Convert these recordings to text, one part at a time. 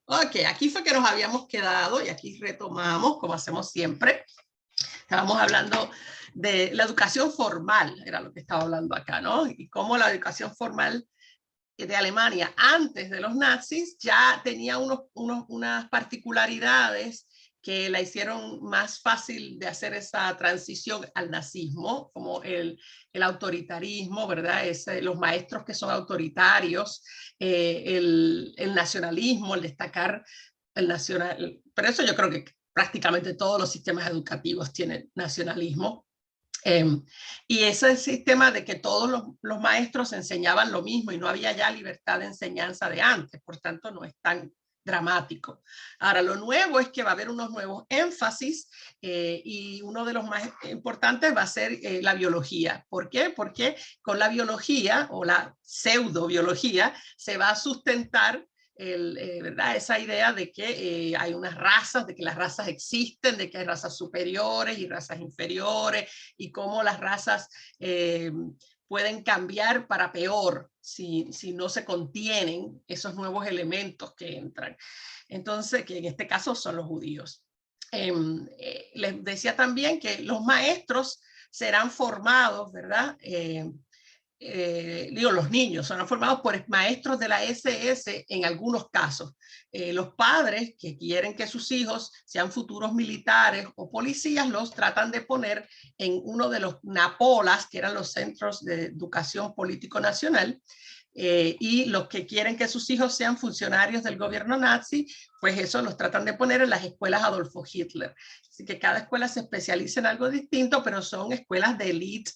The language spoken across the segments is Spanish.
Ok, aquí fue que nos habíamos quedado y aquí retomamos, como hacemos siempre. Estábamos hablando de la educación formal, era lo que estaba hablando acá, ¿no? Y cómo la educación formal de Alemania antes de los nazis ya tenía unas particularidades que la hicieron más fácil de hacer esa transición al nazismo, como el autoritarismo, ¿verdad? Los maestros que son autoritarios, el nacionalismo, el destacar el nacional. Pero eso yo creo que prácticamente todos los sistemas educativos tienen nacionalismo. Eh, y ese sistema de que todos los maestros enseñaban lo mismo y no había ya libertad de enseñanza de antes, por tanto no es tan dramático. Ahora, lo nuevo es que va a haber unos nuevos énfasis y uno de los más importantes va a ser la biología. ¿Por qué? Porque con la biología o la pseudobiología se va a sustentar ¿verdad? Esa idea de que hay unas razas, de que las razas existen, de que hay razas superiores y razas inferiores, y cómo las razas pueden cambiar para peor si no se contienen esos nuevos elementos que entran. Entonces, que en este caso son los judíos. Les decía también que los maestros serán formados, ¿verdad? Los niños son formados por maestros de la SS en algunos casos. Los padres que quieren que sus hijos sean futuros militares o policías los tratan de poner en uno de los NAPOLAS, que eran los Centros de Educación Político Nacional, y los que quieren que sus hijos sean funcionarios del gobierno nazi, pues eso los tratan de poner en las escuelas Adolfo Hitler. Así que cada escuela se especializa en algo distinto, pero son escuelas de élite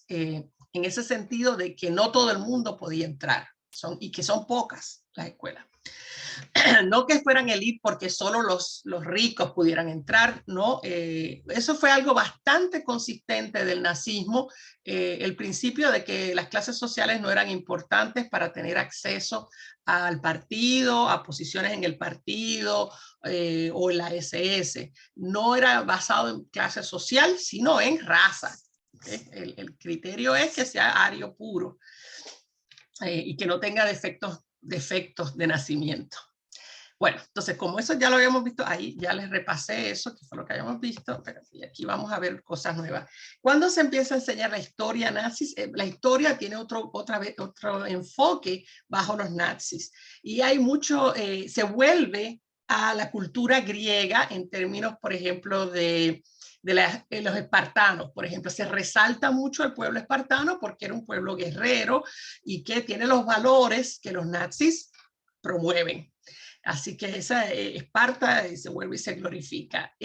en ese sentido de que no todo el mundo podía entrar y que son pocas las escuelas. No que fueran elite porque solo los ricos pudieran entrar, ¿no? Eso fue algo bastante consistente del nazismo, el principio de que las clases sociales no eran importantes para tener acceso al partido, a posiciones en el partido o en la SS. No era basado en clase social, sino en raza. El criterio es que sea ario puro y que no tenga defectos de nacimiento. Bueno, entonces como eso ya lo habíamos visto, ahí ya les repasé eso, que fue lo que habíamos visto, pero aquí vamos a ver cosas nuevas. ¿Cuándo se empieza a enseñar la historia nazis? La historia tiene otro enfoque bajo los nazis y hay mucho, se vuelve a la cultura griega en términos, por ejemplo, de los espartanos, por ejemplo, se resalta mucho el pueblo espartano porque era un pueblo guerrero y que tiene los valores que los nazis promueven. Así que esa Esparta se vuelve y se glorifica.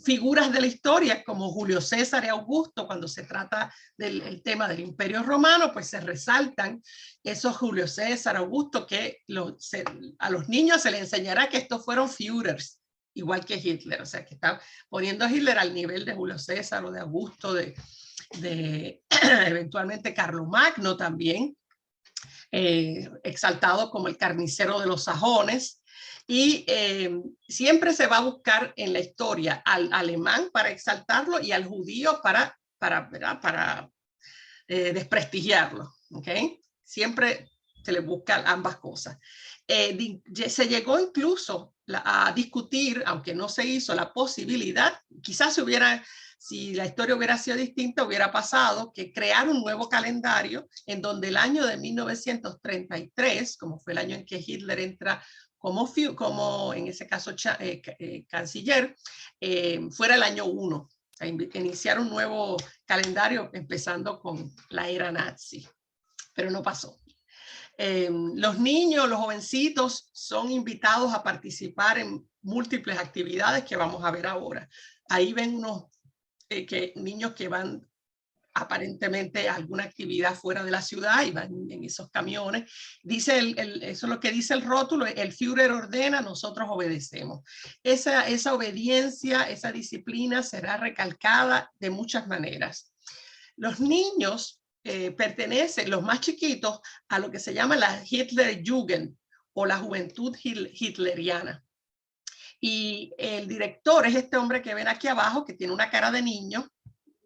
Figuras de la historia como Julio César y Augusto, cuando se trata del tema del Imperio Romano, pues se resaltan esos Julio César, Augusto, que a los niños se les enseñará que estos fueron Führers, igual que Hitler, o sea, que está poniendo a Hitler al nivel de Julio César o de Augusto, de eventualmente Carlomagno también, exaltado como el carnicero de los sajones. Y siempre se va a buscar en la historia al alemán para exaltarlo y al judío para desprestigiarlo. ¿Okay? Siempre se le busca ambas cosas. Se llegó incluso a discutir, aunque no se hizo, la posibilidad, quizás si la historia hubiera sido distinta, hubiera pasado que crear un nuevo calendario en donde el año de 1933, como fue el año en que Hitler entra como en ese caso canciller, fuera el año 1, iniciar un nuevo calendario empezando con la era nazi, pero no pasó. Los niños, los jovencitos son invitados a participar en múltiples actividades que vamos a ver ahora. Ahí ven unos niños que van aparentemente a alguna actividad fuera de la ciudad y van en esos camiones. Dice eso es lo que dice el rótulo: el Führer ordena, nosotros obedecemos. Esa obediencia, esa disciplina será recalcada de muchas maneras. Los niños pertenecen, los más chiquitos, a lo que se llama la Hitlerjugend o la juventud hitleriana. Y el director es este hombre que ven aquí abajo, que tiene una cara de niño,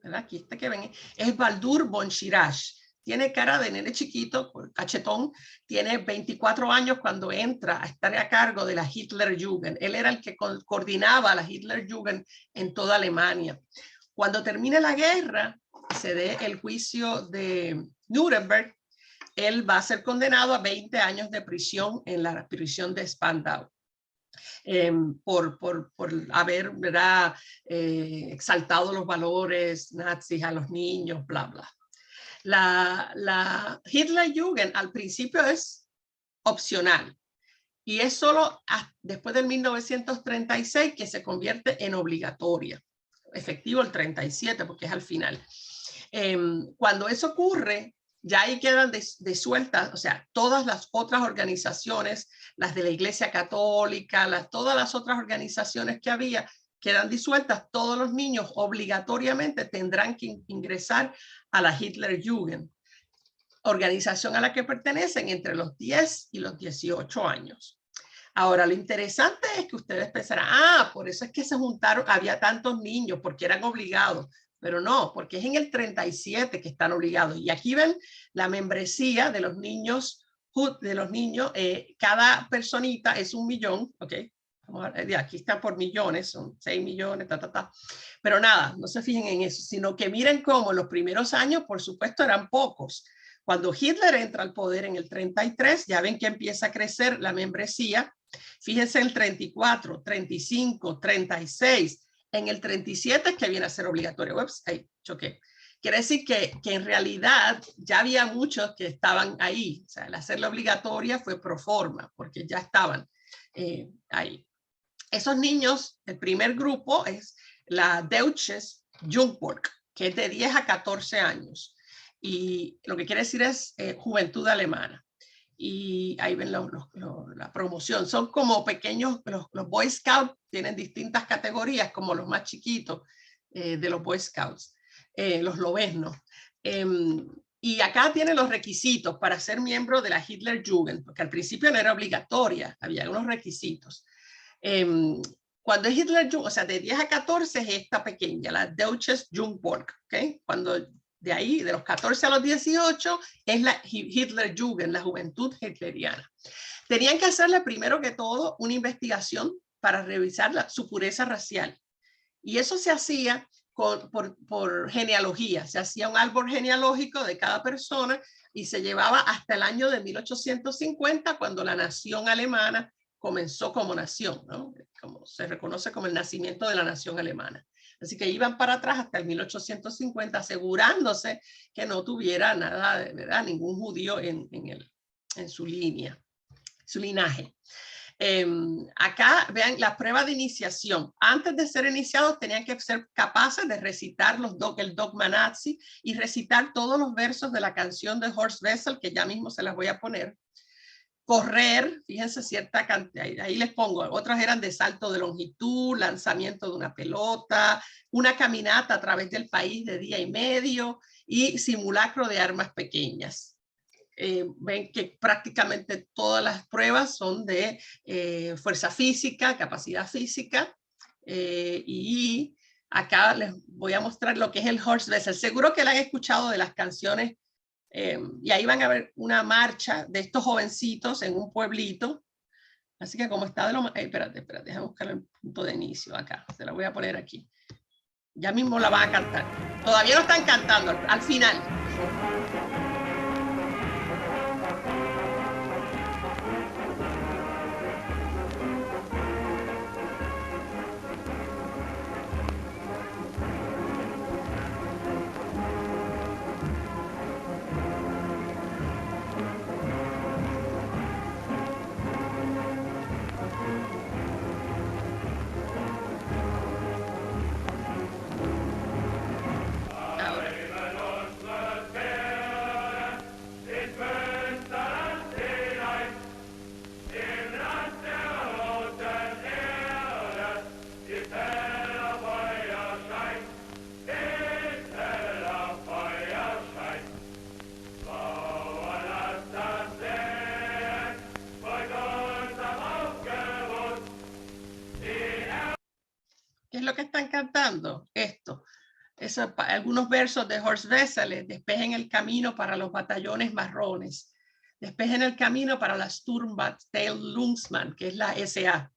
¿verdad? Aquí este que ven es Baldur von Schirach. tiene cara de nene chiquito, cachetón, tiene 24 años cuando entra a estar a cargo de la Hitlerjugend. Él era el que coordinaba la Hitlerjugend en toda Alemania. Cuando termine la guerra, se dé el juicio de Nuremberg, él va a ser condenado a 20 años de prisión en la prisión de Spandau. Por haber, ¿verdad? Exaltado los valores nazis a los niños, bla, bla. La Hitlerjugend al principio es opcional y es solo después del 1936 que se convierte en obligatoria. Efectivo el 37 porque es al final. Cuando eso ocurre, ya ahí quedan disueltas, o sea, todas las otras organizaciones, las de la Iglesia Católica, todas las otras organizaciones que había, quedan disueltas. Todos los niños obligatoriamente tendrán que ingresar a la Hitlerjugend, organización a la que pertenecen entre los 10 y los 18 años. Ahora, lo interesante es que ustedes pensarán, por eso es que se juntaron, había tantos niños, porque eran obligados. Pero no, porque es en el 37 que están obligados. Y aquí ven la membresía de los niños, cada personita es 1 millón, ¿ok? Aquí están por millones, son 6 millones, Pero nada, no se fijen en eso, sino que miren cómo en los primeros años, por supuesto, eran pocos. Cuando Hitler entra al poder en el 33, ya ven que empieza a crecer la membresía. Fíjense el 34, 35, 36. En el 37 es que viene a ser obligatorio. Ups, ahí choqué. Quiere decir que en realidad ya había muchos que estaban ahí. O sea, el hacerla obligatoria fue pro forma, porque ya estaban ahí. Esos niños, el primer grupo es la Deutsches Jungvolk, que es de 10 a 14 años. Y lo que quiere decir es juventud alemana. Y ahí ven la promoción. Son como pequeños, los Boy Scouts tienen distintas categorías, como los más chiquitos de los Boy Scouts, los lobeznos. Y acá tienen los requisitos para ser miembro de la Hitlerjugend, porque al principio no era obligatoria, había unos requisitos. Cuando es Hitlerjugend, o sea, de 10 a 14 es esta pequeña, la Deutsches Jungvolk, ¿okay? Cuando de ahí, de los 14 a los 18, es la Hitlerjugend, la juventud hitleriana. Tenían que hacerle primero que todo una investigación para revisar su pureza racial. Y eso se hacía por genealogía. Se hacía un árbol genealógico de cada persona y se llevaba hasta el año de 1850, cuando la nación alemana comenzó como nación, ¿no? Como se reconoce como el nacimiento de la nación alemana. Así que iban para atrás hasta el 1850, asegurándose que no tuviera nada, de verdad, ningún judío en su línea, su linaje. Acá vean la prueba de iniciación. Antes de ser iniciados tenían que ser capaces de recitar el dogma nazi y recitar todos los versos de la canción de Horst Wessel, que ya mismo se las voy a poner. Correr, fíjense cierta cantidad, ahí les pongo, otras eran de salto de longitud, lanzamiento de una pelota, una caminata a través del país de día y medio y simulacro de armas pequeñas. Ven que prácticamente todas las pruebas son de fuerza física, capacidad física, y acá les voy a mostrar lo que es el Horst Wessel. Seguro que la han escuchado de las canciones. Y ahí van a ver una marcha de estos jovencitos en un pueblito. Así que como está de lo... espérate, déjame buscar el punto de inicio acá. Se la voy a poner aquí. Ya mismo la van a cantar. Todavía no están cantando, al final. ¿Qué es lo que están cantando? Esto. algunos versos de Horst Wessel: despejen el camino para los batallones marrones, despejen el camino para la Sturmbannteilungsmann, que es la SA.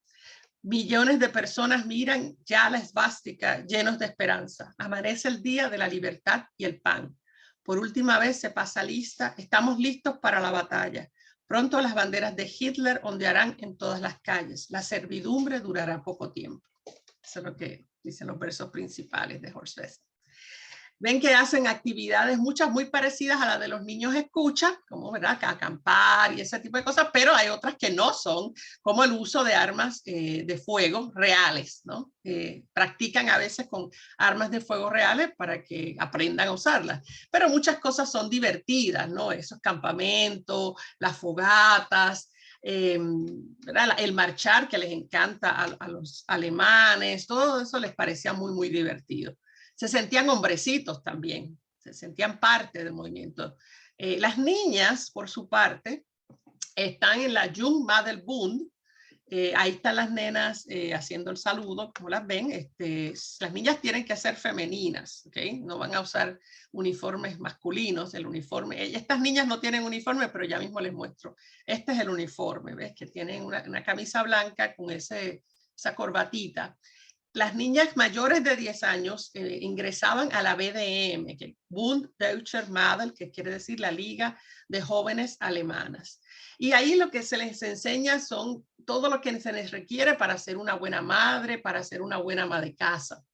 Millones de personas miran ya la esvástica llenos de esperanza. Amanece el día de la libertad y el pan. Por última vez se pasa lista. Estamos listos para la batalla. Pronto las banderas de Hitler ondearán en todas las calles. La servidumbre durará poco tiempo. Eso es lo que dicen los versos principales de Horst Wessel. Ven que hacen actividades, muchas muy parecidas a las de los niños escucha, como, ¿verdad?, que acampar y ese tipo de cosas, pero hay otras que no son, como el uso de armas de fuego reales, ¿no? Practican a veces con armas de fuego reales para que aprendan a usarlas, pero muchas cosas son divertidas, ¿no? Esos campamentos, las fogatas, el marchar, que les encanta a los alemanes, todo eso les parecía muy, muy divertido. Se sentían hombrecitos también, se sentían parte del movimiento. Las niñas, por su parte, están en la Jungmädelbund. Ahí están las nenas haciendo el saludo, como las ven. Las niñas tienen que ser femeninas, ¿okay? No van a usar uniformes masculinos. El uniforme, estas niñas no tienen uniforme, pero ya mismo les muestro. Este es el uniforme, ¿ves? Que tienen una camisa blanca con esa corbatita. Las niñas mayores de 10 años ingresaban a la BDM, que Bund Deutscher Mädel, que quiere decir la Liga de Jóvenes Alemanas. Y ahí lo que se les enseña son todo lo que se les requiere para ser una buena madre, para ser una buena ama de casa.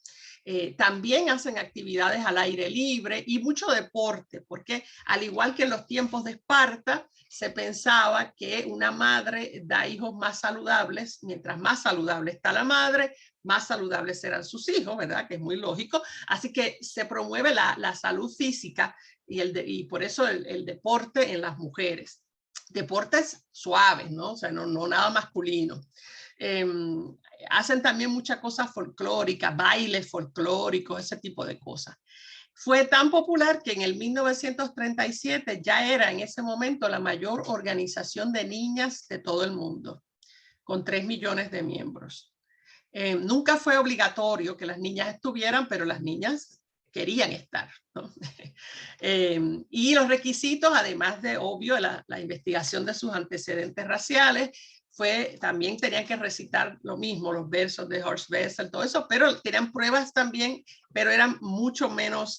También hacen actividades al aire libre y mucho deporte, porque al igual que en los tiempos de Esparta, se pensaba que una madre da hijos más saludables. Mientras más saludable está la madre, más saludables serán sus hijos, ¿verdad? Que es muy lógico. Así que se promueve la salud física y por eso el deporte en las mujeres. Deportes suaves, ¿no? O sea, no nada masculino. Hacen también muchas cosas folclóricas, bailes folclóricos, ese tipo de cosas. Fue tan popular que en el 1937 ya era en ese momento la mayor organización de niñas de todo el mundo, con 3 millones de miembros. Nunca fue obligatorio que las niñas estuvieran, pero las niñas querían estar, ¿no? Y los requisitos, además de, obvio, la investigación de sus antecedentes raciales, también tenían que recitar lo mismo, los versos de Horst Wessel, todo eso, pero tenían pruebas también, pero eran mucho menos,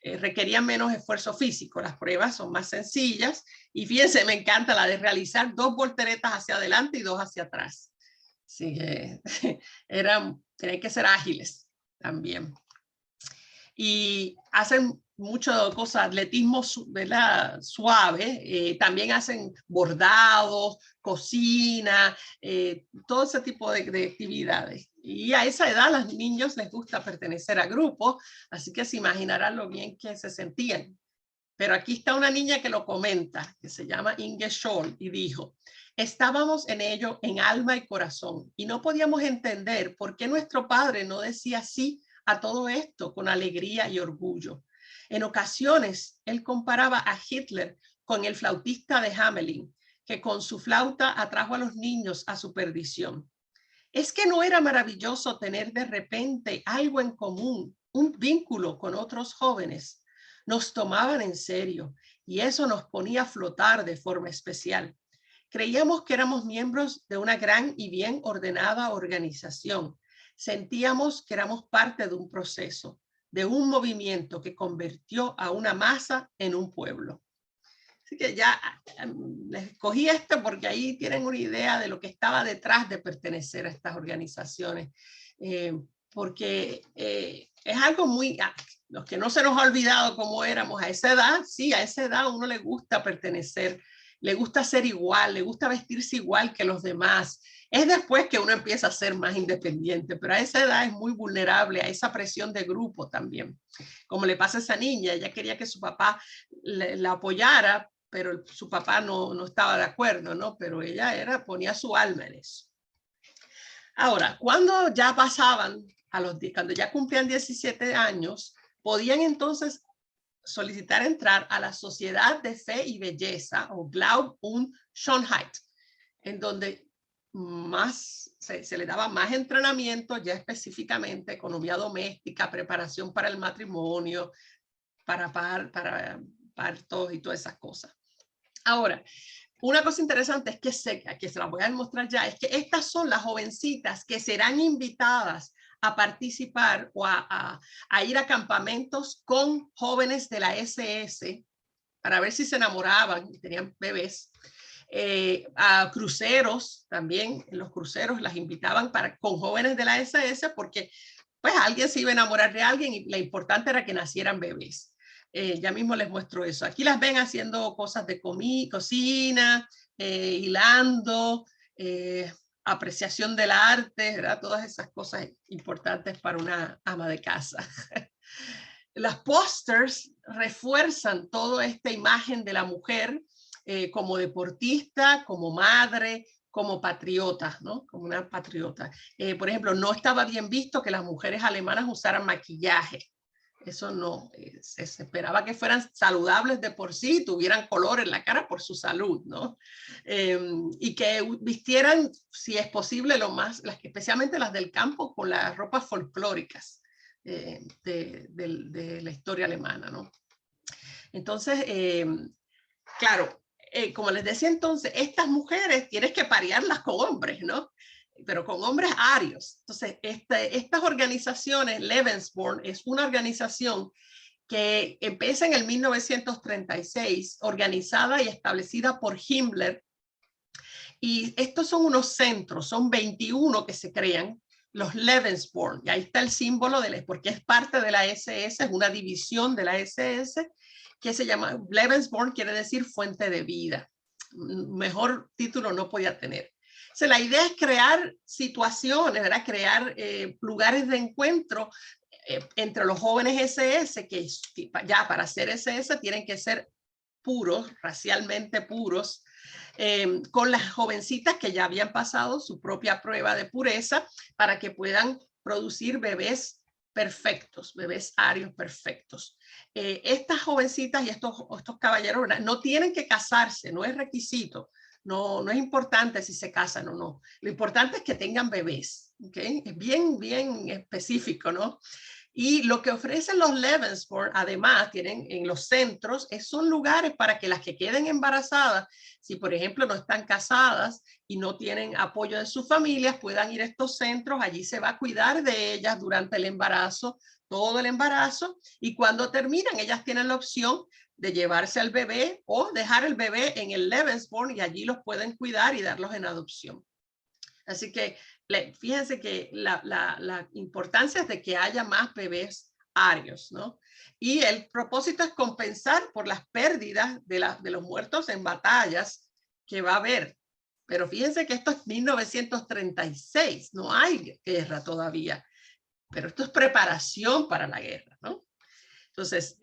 requerían menos esfuerzo físico. Las pruebas son más sencillas y fíjense, me encanta la de realizar 2 volteretas hacia adelante y 2 hacia atrás. Así que tenían que ser ágiles también. Y hacen mucho cosas, atletismo, ¿verdad?, suave. También hacen bordados, cocina, todo ese tipo de actividades. Y a esa edad a los niños les gusta pertenecer a grupos, así que se imaginarán lo bien que se sentían. Pero aquí está una niña que lo comenta, que se llama Inge Scholl, y dijo: estábamos en ello en alma y corazón, y no podíamos entender por qué nuestro padre no decía sí a todo esto con alegría y orgullo. En ocasiones, él comparaba a Hitler con el flautista de Hamelin, que con su flauta atrajo a los niños a su perdición. ¿Es que no era maravilloso tener de repente algo en común, un vínculo con otros jóvenes? Nos tomaban en serio y eso nos ponía a flotar de forma especial. Creíamos que éramos miembros de una gran y bien ordenada organización. Sentíamos que éramos parte de un proceso, de un movimiento que convirtió a una masa en un pueblo. Así que ya les escogí esto porque ahí tienen una idea de lo que estaba detrás de pertenecer a estas organizaciones. Porque es algo muy, los que no se nos ha olvidado cómo éramos a esa edad, sí, a esa edad a uno le gusta pertenecer, le gusta ser igual, le gusta vestirse igual que los demás. Es después que uno empieza a ser más independiente, pero a esa edad es muy vulnerable a esa presión de grupo también. Como le pasa a esa niña, ella quería que su papá la apoyara, pero su papá no estaba de acuerdo, ¿no? Pero ella ponía su alma en eso. Ahora, cuando ya pasaban, cuando ya cumplían 17 años, podían entonces solicitar entrar a la Sociedad de Fe y Belleza, o Glaub und Schönheit, en donde se le daba más entrenamiento ya específicamente, economía doméstica, preparación para el matrimonio, para partos y todas esas cosas. Ahora, una cosa interesante es que se la voy a mostrar ya, es que estas son las jovencitas que serán invitadas a participar o a ir a campamentos con jóvenes de la SS para ver si se enamoraban y tenían bebés. A cruceros también, en los cruceros las invitaban con jóvenes de la SS porque pues alguien se iba a enamorar de alguien y lo importante era que nacieran bebés. Ya mismo les muestro eso. Aquí las ven haciendo cosas de cocina, hilando, apreciación del arte, ¿verdad? Todas esas cosas importantes para una ama de casa. Las pósters refuerzan toda esta imagen de la mujer como deportista, como madre, como patriota, ¿no? Como una patriota. Por ejemplo, no estaba bien visto que las mujeres alemanas usaran maquillaje. Eso no, se esperaba que fueran saludables de por sí, tuvieran color en la cara por su salud, ¿no? Y que vistieran, si es posible, especialmente las del campo, con las ropas folclóricas de la historia alemana, ¿no? Entonces, claro, como les decía entonces, estas mujeres tienes que parearlas con hombres, ¿no? Pero con hombres arios. Entonces, estas organizaciones, Lebensborn es una organización que empieza en el 1936, organizada y establecida por Himmler. Y estos son unos centros, son 21 que se crean, los Lebensborn. Y ahí está el símbolo, porque es parte de la SS, es una división de la SS, que se llama Lebensborn, quiere decir fuente de vida. Mejor título no podía tener. O sea, la idea es crear situaciones, ¿verdad? Crear lugares de encuentro entre los jóvenes SS, que ya para ser SS tienen que ser puros, racialmente puros, con las jovencitas que ya habían pasado su propia prueba de pureza para que puedan producir bebés perfectos, bebés arios perfectos. Estas jovencitas y estos caballeros no tienen que casarse, no es requisito, no es importante si se casan o no. Lo importante es que tengan bebés, ¿okay? Es bien específico, ¿no? Y lo que ofrecen los Lebensborn, además, tienen en los centros, son lugares para que las que queden embarazadas, si por ejemplo no están casadas y no tienen apoyo de sus familias, puedan ir a estos centros. Allí se va a cuidar de ellas durante el embarazo, todo el embarazo, y cuando terminan, ellas tienen la opción de llevarse al bebé o dejar el bebé en el Lebensborn y allí los pueden cuidar y darlos en adopción. Así que fíjense que la importancia es de que haya más bebés arios, ¿no? Y el propósito es compensar por las pérdidas de los muertos en batallas que va a haber. Pero fíjense que esto es 1936, no hay guerra todavía, pero esto es preparación para la guerra, ¿no? Entonces,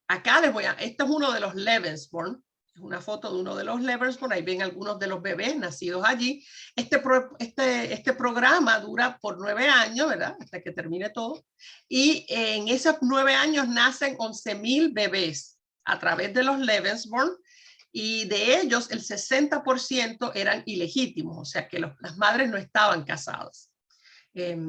acá esto es uno de los Lebensborn, es una foto de uno de los Lebensborn, ahí ven algunos de los bebés nacidos allí. Este programa dura por 9 años, ¿verdad? Hasta que termine todo. Y en esos 9 años nacen 11,000 bebés a través de los Lebensborn, y de ellos el 60% eran ilegítimos, o sea que las madres no estaban casadas.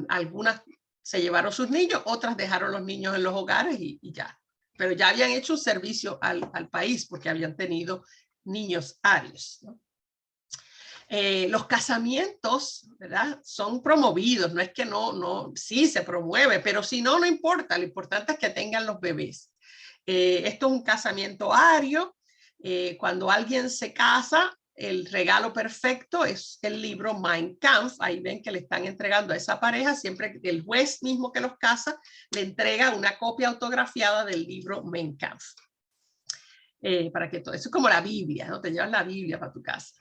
Algunas se llevaron sus niños, otras dejaron los niños en los hogares y ya. Pero ya habían hecho un servicio al país porque habían tenido niños arios, ¿no? Los casamientos, ¿verdad? Son promovidos, no es que sí se promueve, pero si no, no importa, lo importante es que tengan los bebés. Esto es un casamiento ario. Cuando alguien se casa, el regalo perfecto es el libro Mein Kampf. Ahí ven que le están entregando a esa pareja, siempre el juez mismo que los casa le entrega una copia autografiada del libro Mein Kampf. Para que todo eso es como la Biblia, ¿no? Te llevas la Biblia para tu casa.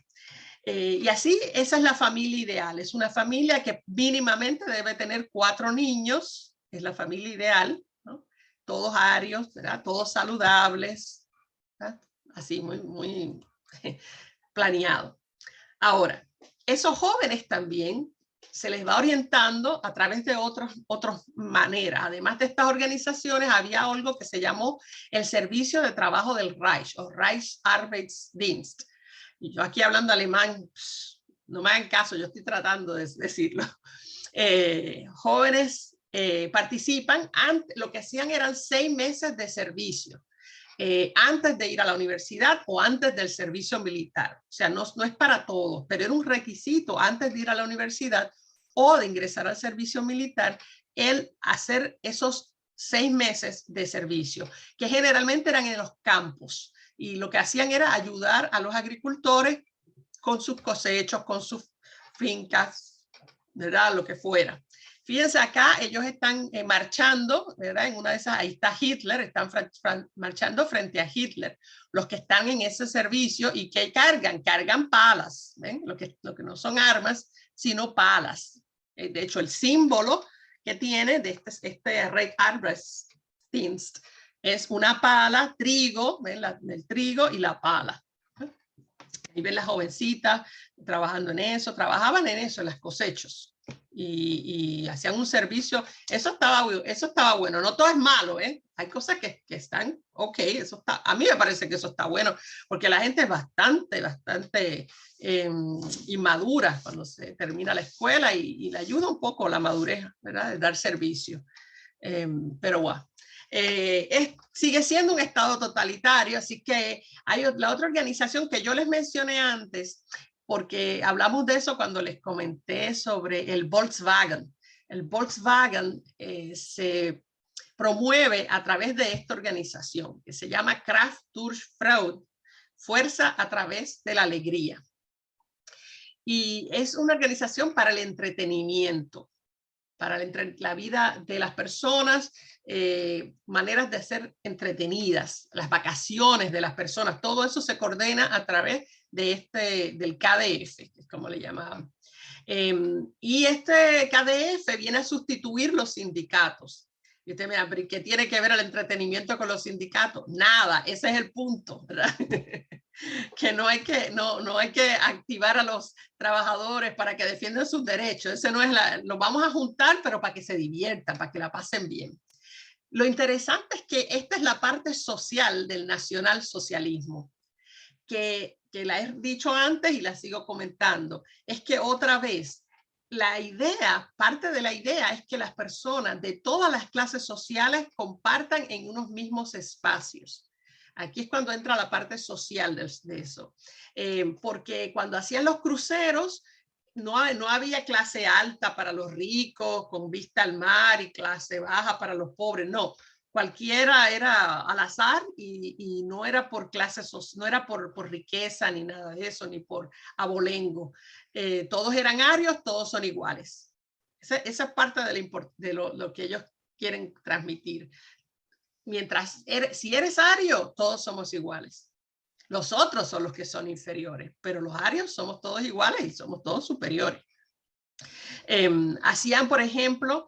Y así, esa es la familia ideal. Es una familia que mínimamente debe tener 4 niños, es la familia ideal, ¿no? Todos arios, ¿verdad? Todos saludables, ¿verdad? Así, muy planeado. Ahora, esos jóvenes también se les va orientando a través de otras maneras. Además de estas organizaciones, había algo que se llamó el Servicio de Trabajo del Reich, o Reichsarbeitsdienst. Y yo aquí hablando alemán, no me hagan caso, yo estoy tratando de decirlo. Jóvenes participan, lo que hacían eran 6 meses de servicio. Antes de ir a la universidad o antes del servicio militar. O sea, no es para todos, pero era un requisito antes de ir a la universidad o de ingresar al servicio militar, el hacer esos 6 meses de servicio, que generalmente eran en los campos. Y lo que hacían era ayudar a los agricultores con sus cosechos, con sus fincas, ¿verdad? Lo que fuera. Fíjense acá, ellos están marchando, ¿verdad? En una de esas, ahí está Hitler, están marchando frente a Hitler. Los que están en ese servicio y que cargan palas, ¿ven? Lo que no son armas, sino palas. De hecho, el símbolo que tiene de este Red Armbrustdienst es una pala, trigo, ¿ven? El trigo y la pala. Ahí ven las jovencitas trabajando en eso, trabajaban en eso, en las cosechos. Y hacían un servicio, eso estaba bueno, no todo es malo, ¿eh? Hay cosas que están ok, eso está, a mí me parece que eso está bueno, porque la gente es bastante inmadura cuando se termina la escuela y le ayuda un poco la madurez, ¿verdad? De dar servicio, pero bueno. Sigue siendo un estado totalitario, así que hay la otra organización que yo les mencioné antes, porque hablamos de eso cuando les comenté sobre el Volkswagen. El Volkswagen se promueve a través de esta organización que se llama Kraft durch Freude, fuerza a través de la alegría. Y es una organización para el entretenimiento, para la vida de las personas, maneras de ser entretenidas, las vacaciones de las personas, todo eso se coordena a través de del KDF, que es como le llamaban. Y este KDF viene a sustituir los sindicatos. Y usted me dirá, ¿pero qué tiene que ver el entretenimiento con los sindicatos? Nada, ese es el punto, ¿verdad? Que no hay que activar a los trabajadores para que defiendan sus derechos. Ese no es lo vamos a juntar, pero para que se diviertan, para que la pasen bien. Lo interesante es que esta es la parte social del nacionalsocialismo, que la he dicho antes y la sigo comentando. Es que otra vez, parte de la idea es que las personas de todas las clases sociales compartan en unos mismos espacios. Aquí es cuando entra la parte social de eso. Porque cuando hacían los cruceros, no había clase alta para los ricos con vista al mar y clase baja para los pobres, no. Cualquiera era al azar y no era por clases, no era por riqueza ni nada de eso, ni por abolengo. Todos eran arios, todos son iguales. Esa es parte de lo que ellos quieren transmitir. Mientras, si eres ario, todos somos iguales. Los otros son los que son inferiores, pero los arios somos todos iguales y somos todos superiores. Hacían, por ejemplo,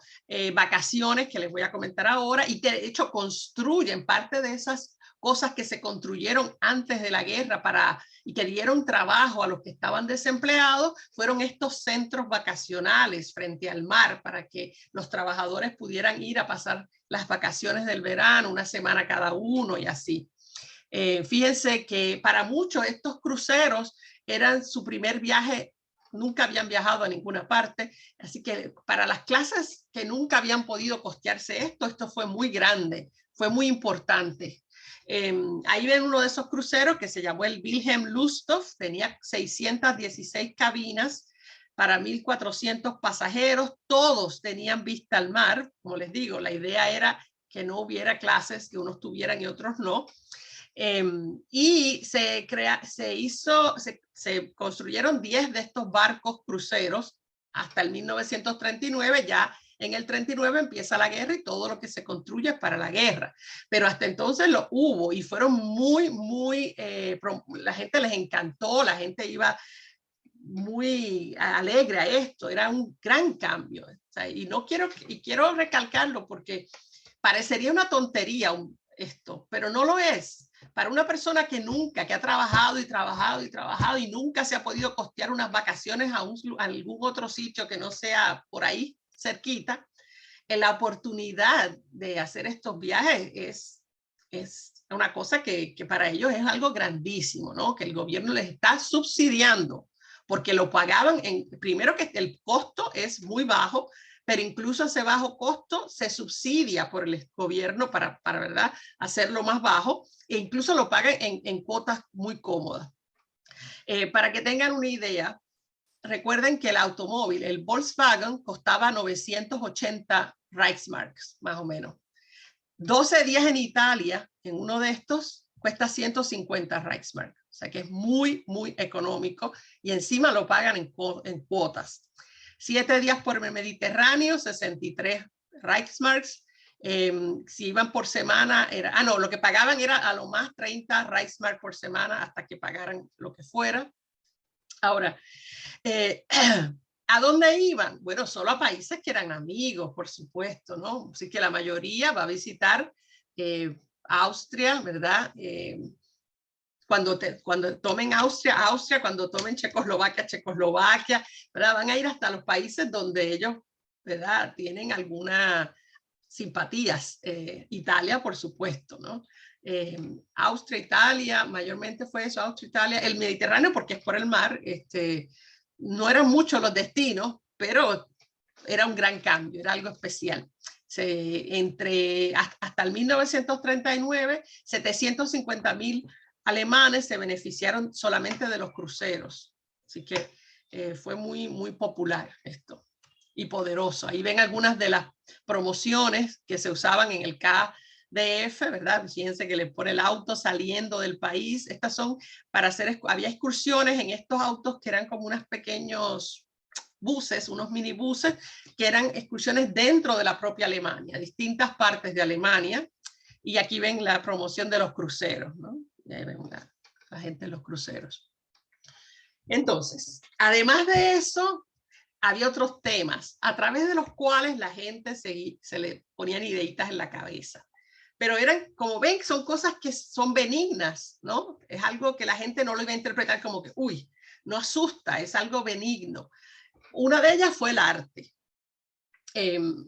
vacaciones que les voy a comentar ahora y de hecho construyen parte de esas cosas que se construyeron antes de la guerra y que dieron trabajo a los que estaban desempleados, fueron estos centros vacacionales frente al mar para que los trabajadores pudieran ir a pasar las vacaciones del verano, una semana cada uno y así. Fíjense que para muchos estos cruceros eran su primer viaje, nunca habían viajado a ninguna parte, así que para las clases que nunca habían podido costearse esto fue muy grande, fue muy importante. Ahí ven uno de esos cruceros que se llamó el Wilhelm Lusthof, tenía 616 cabinas para 1.400 pasajeros, todos tenían vista al mar, como les digo, la idea era que no hubiera clases, que unos tuvieran y otros no. Y se construyeron 10 de estos barcos cruceros hasta el 1939. Ya en el 39 empieza la guerra y todo lo que se construye es para la guerra, pero hasta entonces lo hubo y fueron muy la gente les encantó, la gente iba muy alegre a esto, era un gran cambio. O sea, quiero recalcarlo porque parecería una tontería esto, pero no lo es. Para una persona que ha trabajado y nunca se ha podido costear unas vacaciones a algún otro sitio que no sea por ahí cerquita, la oportunidad de hacer estos viajes es una cosa que para ellos es algo grandísimo, ¿no? Que el gobierno les está subsidiando, porque lo pagaban primero que el costo es muy bajo, pero incluso ese bajo costo se subsidia por el gobierno para ¿verdad? Hacerlo más bajo, e incluso lo pagan en cuotas muy cómodas. Para que tengan una idea, recuerden que el automóvil, el Volkswagen, costaba 980 Reichsmarks, más o menos. 12 días en Italia, en uno de estos, cuesta 150 Reichsmark. O sea que es muy, muy económico y encima lo pagan en cuotas. 7 días por el Mediterráneo, 63 Reichsmarks. Si iban por semana, no, lo que pagaban era a lo más 30 Reichsmark por semana hasta que pagaran lo que fuera. Ahora, ¿a dónde iban? Bueno, solo a países que eran amigos, por supuesto, ¿no? Así que la mayoría va a visitar Austria, ¿verdad? Cuando tomen Austria, cuando tomen Checoslovaquia, ¿verdad? Van a ir hasta los países donde ellos, ¿verdad? Tienen algunas simpatías. Italia, por supuesto, ¿no? Austria, Italia, mayormente fue eso, Austria, Italia, el Mediterráneo, porque es por el mar, no eran muchos los destinos, pero era un gran cambio, era algo especial. Hasta el 1939, 750.000 alemanes se beneficiaron solamente de los cruceros. Así que fue muy, muy popular esto y poderoso. Ahí ven algunas de las promociones que se usaban en el KDF, ¿verdad? Fíjense que le pone el auto saliendo del país. Estas son para hacer, había excursiones en estos autos que eran como unos pequeños buses, unos minibuses, que eran excursiones dentro de la propia Alemania, distintas partes de Alemania. Y aquí ven la promoción de los cruceros, ¿no? Y ahí ven la gente en los cruceros. Entonces, además de eso, había otros temas a través de los cuales la gente se le ponían ideitas en la cabeza. Pero eran, como ven, son cosas que son benignas, ¿no? Es algo que la gente no lo iba a interpretar como que, uy, no asusta, es algo benigno. Una de ellas fue el arte.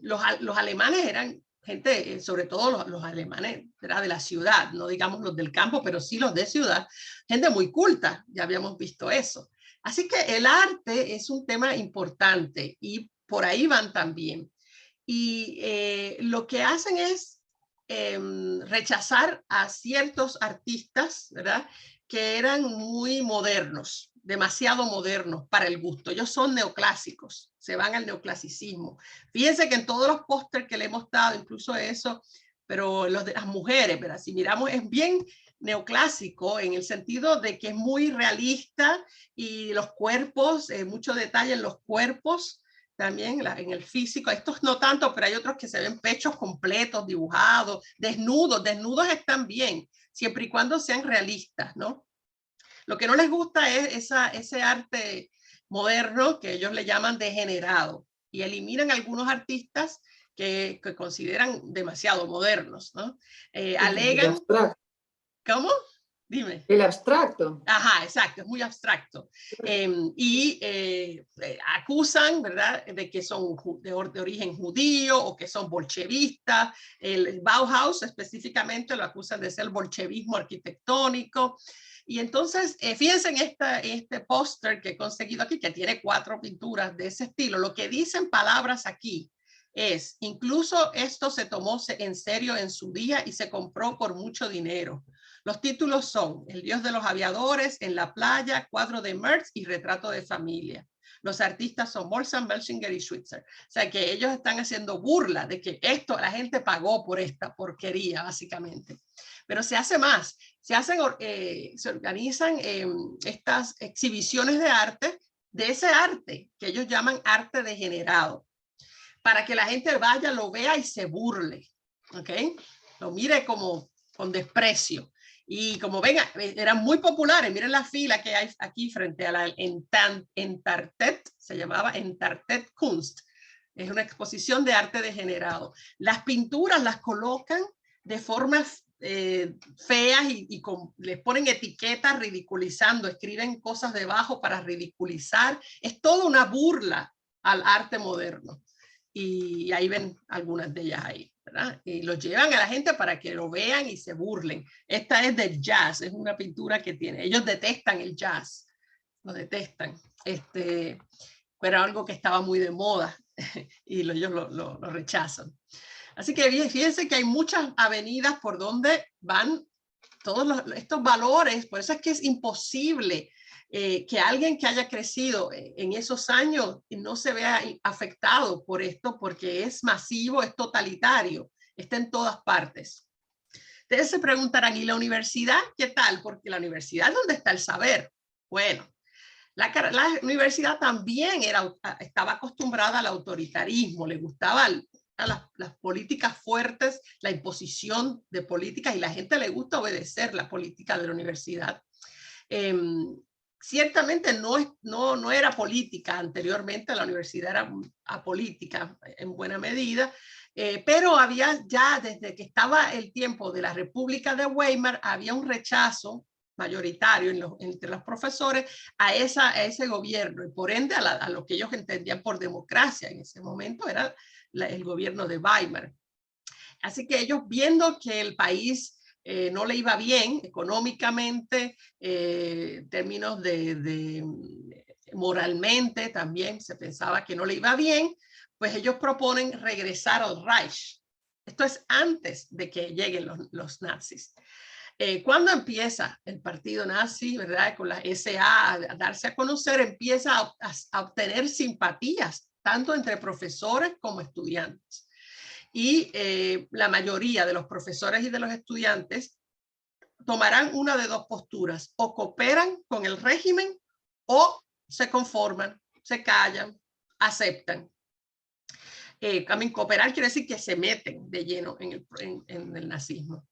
Los alemanes eran gente, sobre todo los alemanes de la ciudad, no digamos los del campo, pero sí los de ciudad, gente muy culta, ya habíamos visto eso. Así que el arte es un tema importante y por ahí van también. Y lo que hacen es rechazar a ciertos artistas, ¿verdad? Que eran muy modernos, demasiado modernos para el gusto. Ellos son neoclásicos, se van al neoclasicismo. Fíjense que en todos los pósters que le hemos dado, incluso eso, pero los de las mujeres, ¿verdad? Si miramos, es bien neoclásico en el sentido de que es muy realista y los cuerpos, mucho detalle en los cuerpos, también en el físico. Estos no tanto, pero hay otros que se ven pechos completos, dibujados, desnudos. Desnudos están bien, siempre y cuando sean realistas, ¿no? Lo que no les gusta es ese arte moderno que ellos le llaman degenerado y eliminan algunos artistas que consideran demasiado modernos, ¿no? Alegan... ¿Cómo? Dime. El abstracto. Ajá, exacto, es muy abstracto. Acusan, ¿verdad?, de que son de origen judío o que son bolchevistas. El Bauhaus específicamente lo acusan de ser bolchevismo arquitectónico. Y entonces, fíjense en este póster que he conseguido aquí, que tiene 4 pinturas de ese estilo. Lo que dicen palabras aquí es, incluso esto se tomó en serio en su día y se compró por mucho dinero. Los títulos son El Dios de los Aviadores, En la Playa, Cuadro de Merz y Retrato de Familia. Los artistas son Bolzan, Belchinger y Schweitzer. O sea que ellos están haciendo burla de que esto la gente pagó por esta porquería, básicamente. Pero se hace más. Se organizan estas exhibiciones de arte, de ese arte que ellos llaman arte degenerado, para que la gente vaya, lo vea y se burle. ¿Ok? Lo mire como con desprecio. Y como ven, eran muy populares. Miren la fila que hay aquí frente a la Entartet, se llamaba Entartet Kunst. Es una exposición de arte degenerado. Las pinturas las colocan de formas feas les ponen etiquetas ridiculizando, escriben cosas debajo para ridiculizar. Es toda una burla al arte moderno. Y ahí ven algunas de ellas ahí, ¿verdad? Y los llevan a la gente para que lo vean y se burlen. Esta es del jazz, es una pintura que tiene. Ellos detestan el jazz, lo detestan. Era algo que estaba muy de moda y ellos lo rechazan. Así que fíjense que hay muchas avenidas por donde van todos estos valores. Por eso es que es imposible que alguien que haya crecido en esos años no se vea afectado por esto, porque es masivo, es totalitario, está en todas partes. Ustedes se preguntarán, ¿y la universidad qué tal? Porque la universidad es donde está el saber. Bueno, la universidad también estaba acostumbrada al autoritarismo, le gustaban las políticas fuertes, la imposición de políticas, y la gente le gusta obedecer la política de la universidad. Ciertamente no era política anteriormente, la universidad era apolítica en buena medida, pero había ya desde que estaba el tiempo de la República de Weimar, había un rechazo mayoritario entre los profesores a ese gobierno, y por ende a lo que ellos entendían por democracia. En ese momento era el gobierno de Weimar. Así que ellos, viendo que el país no le iba bien económicamente, en términos de moralmente también se pensaba que no le iba bien, pues ellos proponen regresar al Reich. Esto es antes de que lleguen los nazis. Cuando empieza el partido nazi, ¿verdad? Con la SA a darse a conocer, empieza a obtener simpatías, tanto entre profesores como estudiantes. Y la mayoría de los profesores y de los estudiantes tomarán una de dos posturas: o cooperan con el régimen o se conforman, se callan, aceptan. Cooperar quiere decir que se meten de lleno en el nazismo.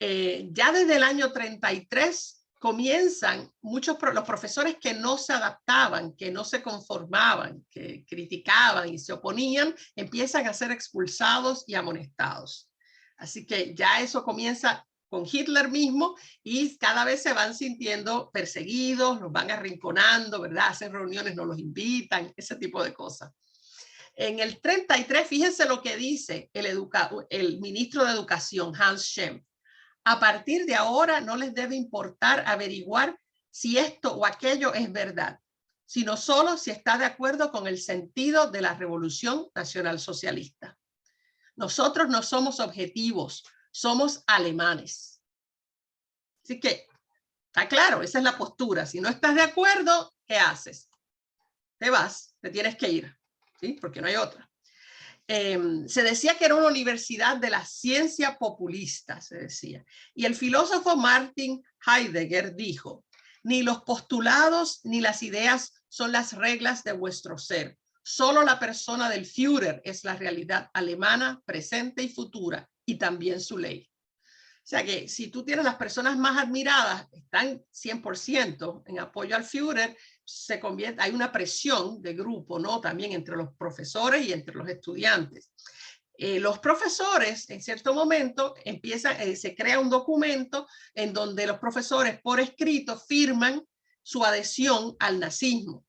Ya desde el año 33 comienzan los profesores que no se adaptaban, que no se conformaban, que criticaban y se oponían, empiezan a ser expulsados y amonestados. Así que ya eso comienza con Hitler mismo, y cada vez se van sintiendo perseguidos, los van arrinconando, ¿verdad? Hacen reuniones, no los invitan, ese tipo de cosas. En el 33, fíjense lo que dice el ministro de Educación, Hans Schempp: a partir de ahora no les debe importar averiguar si esto o aquello es verdad, sino solo si está de acuerdo con el sentido de la Revolución Nacional Socialista. Nosotros no somos objetivos, somos alemanes. Así que está claro, esa es la postura. Si no estás de acuerdo, ¿qué haces? Te vas, te tienes que ir, ¿sí? Porque no hay otra. Se decía que era una universidad de la ciencia populista, se decía. Y el filósofo Martin Heidegger dijo: ni los postulados ni las ideas son las reglas de vuestro ser. Solo la persona del Führer es la realidad alemana, presente y futura, y también su ley. O sea que si tú tienes las personas más admiradas, están 100% en apoyo al Führer, hay una presión de grupo, ¿no? También entre los profesores y entre los estudiantes. Los profesores, en cierto momento, se crea un documento en donde los profesores por escrito firman su adhesión al nazismo.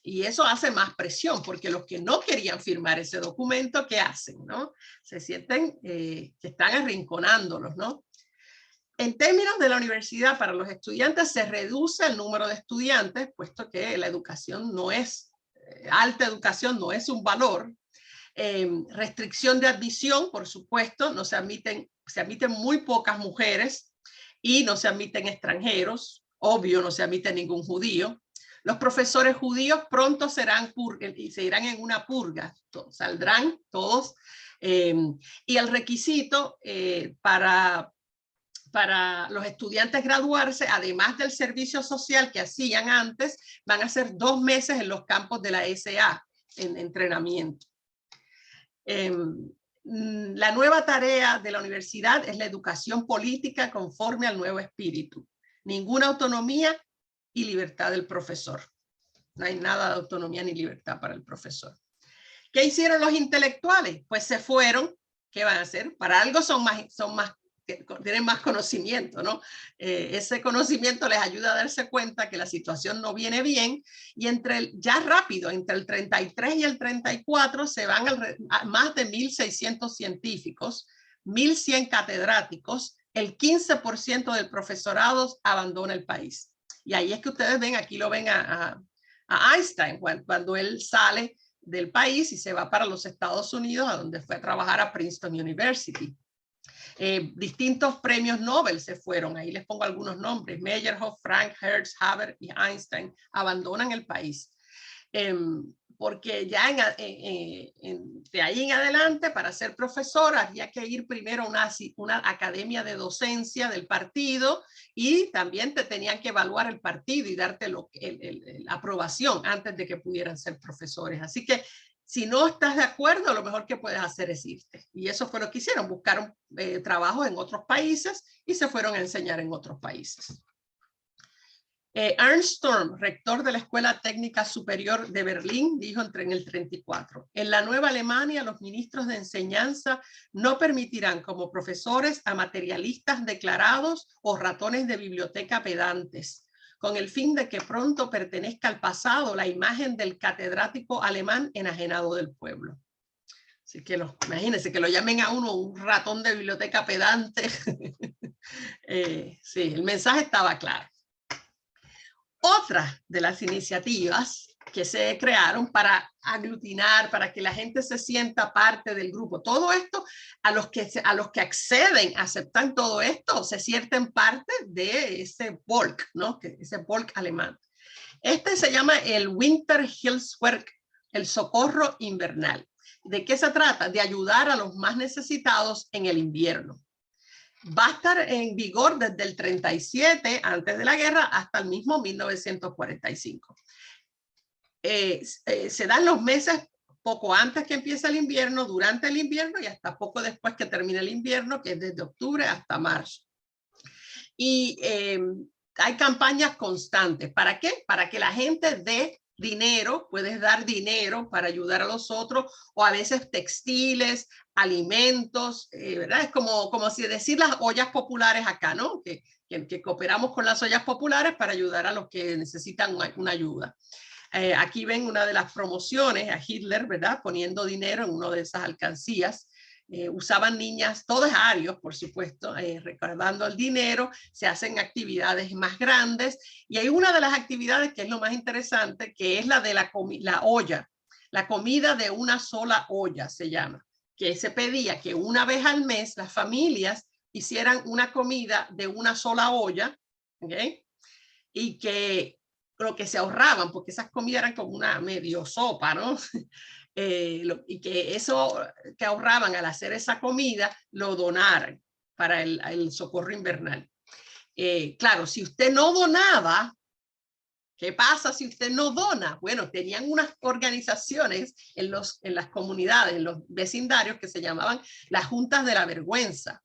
Y eso hace más presión, porque los que no querían firmar ese documento, ¿qué hacen? ¿No? Se sienten que están arrinconándolos, ¿no? En términos de la universidad, para los estudiantes se reduce el número de estudiantes, puesto que la educación no es, alta educación no es un valor. Restricción de admisión, por supuesto, se admiten muy pocas mujeres y no se admiten extranjeros, obvio, no se admite ningún judío. Los profesores judíos pronto se irán en una purga, saldrán todos, y el requisito para los estudiantes graduarse, además del servicio social que hacían antes, van a ser 2 meses en los campos de la SA en entrenamiento. La nueva tarea de la universidad es la educación política conforme al nuevo espíritu. Ninguna autonomía y libertad del profesor. No hay nada de autonomía ni libertad para el profesor. ¿Qué hicieron los intelectuales? Pues se fueron. ¿Qué van a hacer? Para algo tienen más conocimiento, ¿no? Ese conocimiento les ayuda a darse cuenta que la situación no viene bien, y ya rápido, entre el 33 y el 34, se van a más de 1.600 científicos, 1.100 catedráticos, el 15% del profesorado abandona el país. Y ahí es que ustedes ven, aquí lo ven a a Einstein cuando él sale del país y se va para los Estados Unidos, a donde fue a trabajar a Princeton University. Distintos premios Nobel se fueron, ahí les pongo algunos nombres: Meyerhoff, Frank, Hertz, Haber y Einstein abandonan el país. Porque ya de ahí en adelante, para ser profesor, había que ir primero a una academia de docencia del partido, y también te tenían que evaluar el partido y darte la aprobación antes de que pudieran ser profesores. Así que si no estás de acuerdo, lo mejor que puedes hacer es irte. Y eso fue lo que hicieron, buscaron trabajo en otros países y se fueron a enseñar en otros países. Ernst Sturm, rector de la Escuela Técnica Superior de Berlín, dijo en el 34: en la Nueva Alemania los ministros de enseñanza no permitirán como profesores a materialistas declarados o ratones de biblioteca pedantes, con el fin de que pronto pertenezca al pasado la imagen del catedrático alemán enajenado del pueblo. Así que imagínense que lo llamen a uno un ratón de biblioteca pedante. Sí, el mensaje estaba claro. Otra de las iniciativas que se crearon para aglutinar, para que la gente se sienta parte del grupo, todo esto, a los que acceden, aceptan todo esto, se sienten parte de ese Volk, ¿no? Ese Volk alemán. Este se llama el Winterhilfswerk, el socorro invernal. ¿De qué se trata? De ayudar a los más necesitados en el invierno. Va a estar en vigor desde el 37, antes de la guerra, hasta el mismo 1945. Se dan los meses poco antes que empiece el invierno, durante el invierno y hasta poco después que termine el invierno, que es desde octubre hasta marzo. Y hay campañas constantes. ¿Para qué? Para que la gente dé dinero, puedes dar dinero para ayudar a los otros, o a veces textiles, alimentos, ¿verdad? Es como si decir las ollas populares acá, ¿no? Que cooperamos con las ollas populares para ayudar a los que necesitan una ayuda. Aquí ven una de las promociones a Hitler, ¿verdad? Poniendo dinero en una de esas alcancías. Usaban niñas, todos arios, por supuesto, recaudando el dinero, se hacen actividades más grandes, y hay una de las actividades que es lo más interesante, que es la de la olla, la comida de una sola olla se llama, que se pedía que una vez al mes las familias hicieran una comida de una sola olla, ¿okay? Y que lo que se ahorraban, porque esas comidas eran como una medio sopa, ¿no? Y que eso que ahorraban al hacer esa comida lo donaran para el socorro invernal. Claro, si usted no donaba, ¿qué pasa si usted no dona? Bueno, tenían unas organizaciones en las comunidades, en los vecindarios, que se llamaban las juntas de la vergüenza,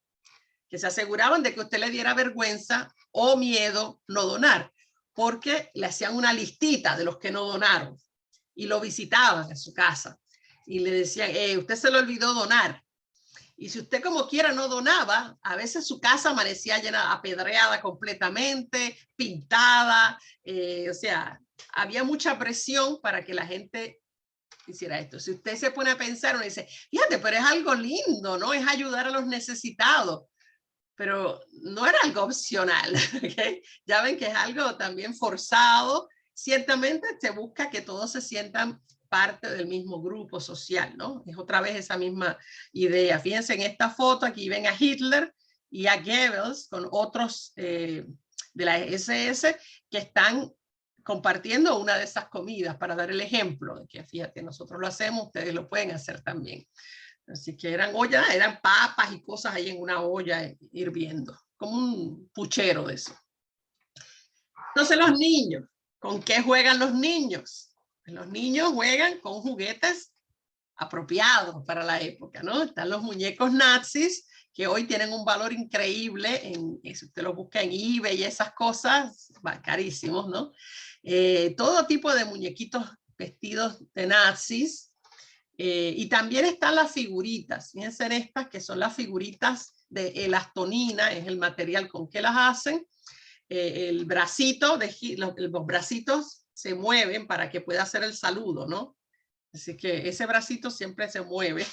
que se aseguraban de que usted le diera vergüenza o miedo no donar, porque le hacían una listita de los que no donaron y lo visitaban en su casa y le decían, usted se le olvidó donar. Y si usted como quiera no donaba, a veces su casa amanecía llena, apedreada completamente, pintada, o sea, había mucha presión para que la gente hiciera esto. Si usted se pone a pensar, uno dice, fíjate, pero es algo lindo, ¿no? Es ayudar a los necesitados. Pero no era algo opcional, ¿okay? Ya ven que es algo también forzado. Ciertamente se busca que todos se sientan parte del mismo grupo social, ¿no? Es otra vez esa misma idea. Fíjense en esta foto, aquí ven a Hitler y a Goebbels con otros de la SS que están compartiendo una de esas comidas, para dar el ejemplo de que, fíjate, nosotros lo hacemos, ustedes lo pueden hacer también. Así que eran ollas, eran papas y cosas ahí en una olla hirviendo, como un puchero de eso. Entonces los niños, ¿con qué juegan los niños? Los niños juegan con juguetes apropiados para la época, ¿no? Están los muñecos nazis, que hoy tienen un valor increíble, si usted los busca en eBay y esas cosas, carísimos, ¿no? Todo tipo de muñequitos vestidos de nazis. Y también están las figuritas, fíjense en estas que son las figuritas de elastonina, es el material con que las hacen. El bracito, los bracitos se mueven para que pueda hacer el saludo, ¿no? Así que ese bracito siempre se mueve.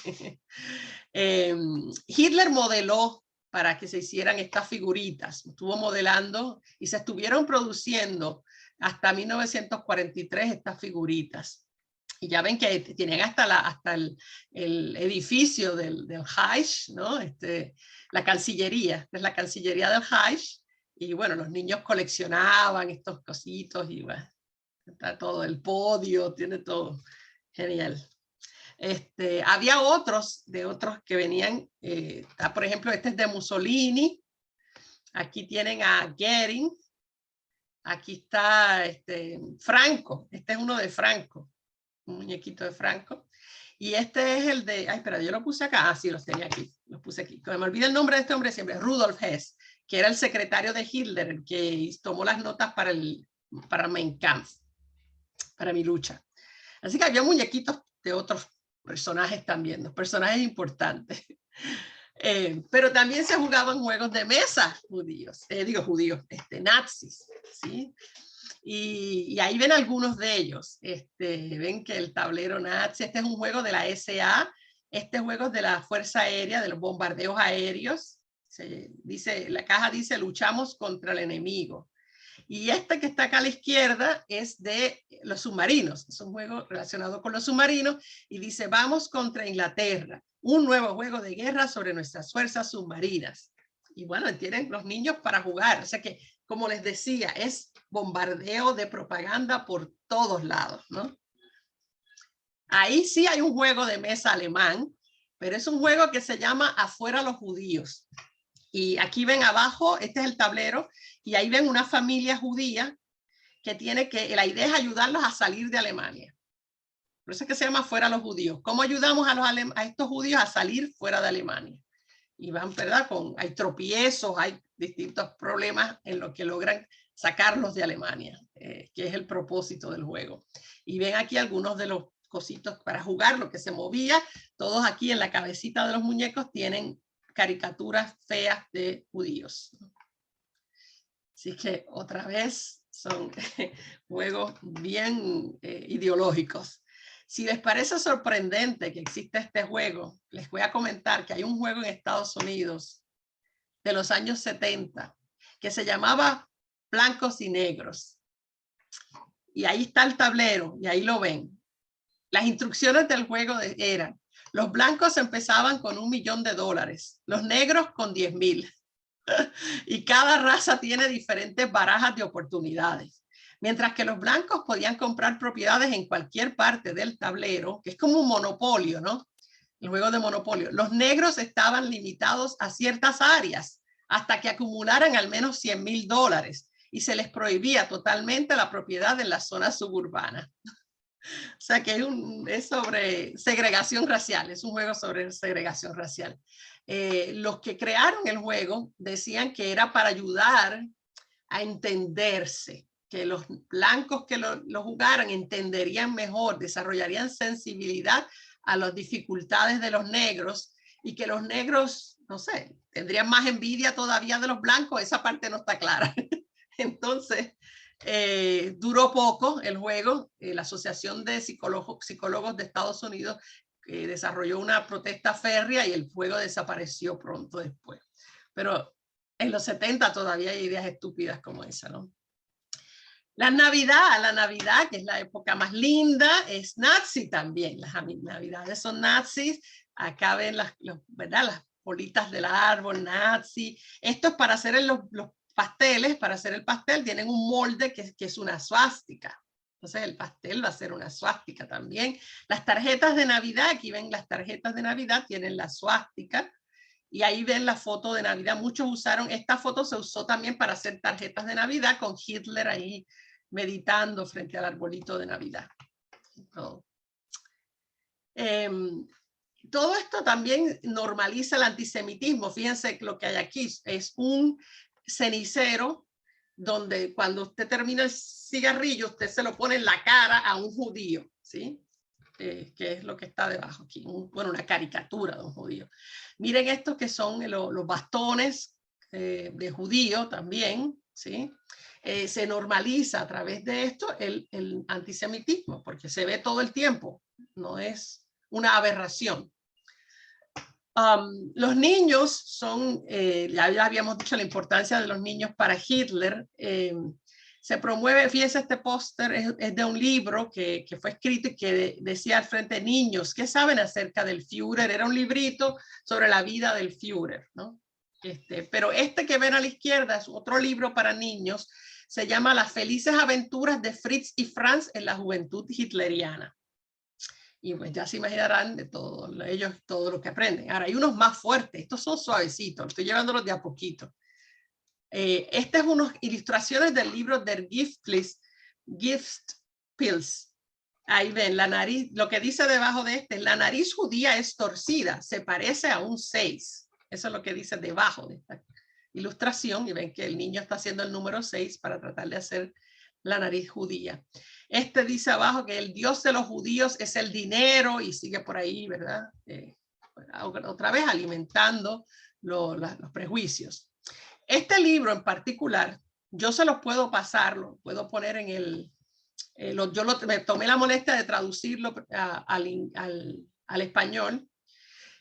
Hitler modeló para que se hicieran estas figuritas, estuvo modelando y se estuvieron produciendo hasta 1943 estas figuritas. Y ya ven que tienen hasta el edificio del Reich, ¿no? La Cancillería, es la Cancillería del Reich. Y bueno, los niños coleccionaban estos cositos y bueno, está todo el podio, tiene todo. Genial. Había otros que venían, por ejemplo, este es de Mussolini. Aquí tienen a Goering. Aquí está Franco. Este es uno de Franco. Un muñequito de Franco. Y este es el de, ay, espera, yo lo puse acá. Ah, sí, los tenía aquí. Los puse aquí. Me olvida el nombre de este hombre siempre, Rudolf Hess, que era el secretario de Hitler, el que tomó las notas para Mein Kampf, para mi lucha. Así que había muñequitos de otros personajes también, los personajes importantes. Pero también se jugaban juegos de mesa judíos, nazis, ¿sí? Y ahí ven algunos de ellos. Ven que el tablero nazi, este es un juego de la SA, este juego es de la Fuerza Aérea, de los bombardeos aéreos. La caja dice, luchamos contra el enemigo. Y este que está acá a la izquierda es de los submarinos, es un juego relacionado con los submarinos y dice, vamos contra Inglaterra, un nuevo juego de guerra sobre nuestras fuerzas submarinas. Y bueno, tienen los niños para jugar, o sea que, como les decía, es bombardeo de propaganda por todos lados, ¿no? Ahí sí hay un juego de mesa alemán, pero es un juego que se llama Afuera los judíos. Y aquí ven abajo, este es el tablero, y ahí ven una familia judía que la idea es ayudarlos a salir de Alemania. Por eso es que se llama Fuera los judíos. ¿Cómo ayudamos a estos judíos a salir fuera de Alemania? Y van, ¿verdad? Hay tropiezos, hay distintos problemas en lo que logran sacarlos de Alemania, que es el propósito del juego. Y ven aquí algunos de los cositos para jugar, lo que se movía. Todos aquí en la cabecita de los muñecos tienen caricaturas feas de judíos. Así que otra vez son juegos bien ideológicos. Si les parece sorprendente que exista este juego, les voy a comentar que hay un juego en Estados Unidos de los años 70 que se llamaba Blancos y Negros. Y ahí está el tablero y ahí lo ven. Las instrucciones del juego eran, los blancos empezaban con $1 millón, los negros con 10,000. Y cada raza tiene diferentes barajas de oportunidades. Mientras que los blancos podían comprar propiedades en cualquier parte del tablero, que es como un monopolio, ¿no? El juego de monopolio. Los negros estaban limitados a ciertas áreas hasta que acumularan al menos $100,000 y se les prohibía totalmente la propiedad en las zonas suburbanas. O sea que es sobre segregación racial, es un juego sobre segregación racial. Los que crearon el juego decían que era para ayudar a entenderse, que los blancos que lo jugaran entenderían mejor, desarrollarían sensibilidad a las dificultades de los negros y que los negros, no sé, tendrían más envidia todavía de los blancos, esa parte no está clara. Entonces, duró poco el juego. La Asociación de Psicólogos de Estados Unidos desarrolló una protesta férrea y el juego desapareció pronto después. Pero en los 70 todavía hay ideas estúpidas como esa, ¿no? La Navidad, que es la época más linda, es nazi también. Las Navidades son nazis. Acá ven ¿verdad? Las bolitas del árbol nazi. Esto es para hacer los pasteles. Para hacer el pastel tienen un molde que es una suástica. Entonces el pastel va a ser una suástica también. Las tarjetas de Navidad, aquí ven las tarjetas de Navidad, tienen la suástica. Y ahí ven la foto de Navidad. Muchos usaron, esta foto se usó también para hacer tarjetas de Navidad con Hitler ahí meditando frente al arbolito de Navidad. Todo esto también normaliza el antisemitismo. Fíjense lo que hay aquí. Es un cenicero donde cuando usted termina el cigarrillo, usted se lo pone en la cara a un judío, ¿sí? Que es lo que está debajo aquí, una caricatura de un judío. Miren estos que son los bastones de judío también, ¿sí? Se normaliza a través de esto el antisemitismo, porque se ve todo el tiempo, no es una aberración. Los niños son, ya habíamos dicho la importancia de los niños para Hitler. Se promueve, fíjense, este póster es de un libro que fue escrito y que decía al frente, niños, ¿qué saben acerca del Führer? Era un librito sobre la vida del Führer, ¿no? Pero este que ven a la izquierda es otro libro para niños, se llama Las felices aventuras de Fritz y Franz en la juventud hitleriana. Y pues ya se imaginarán de todo, ellos todo lo que aprenden. Ahora hay unos más fuertes, estos son suavecitos, estoy llevándolos de a poquito. Estas son unas ilustraciones del libro Der Giftpilz. Ahí ven la nariz, lo que dice debajo de la nariz judía es torcida, se parece a un 6. Eso es lo que dice debajo de esta ilustración y ven que el niño está haciendo el número 6 para tratar de hacer la nariz judía. Dice abajo que el Dios de los judíos es el dinero y sigue por ahí, ¿verdad? Otra vez alimentando los prejuicios. Este libro en particular, yo se los puedo pasar, lo puedo poner en el... me tomé la molestia de traducirlo al español,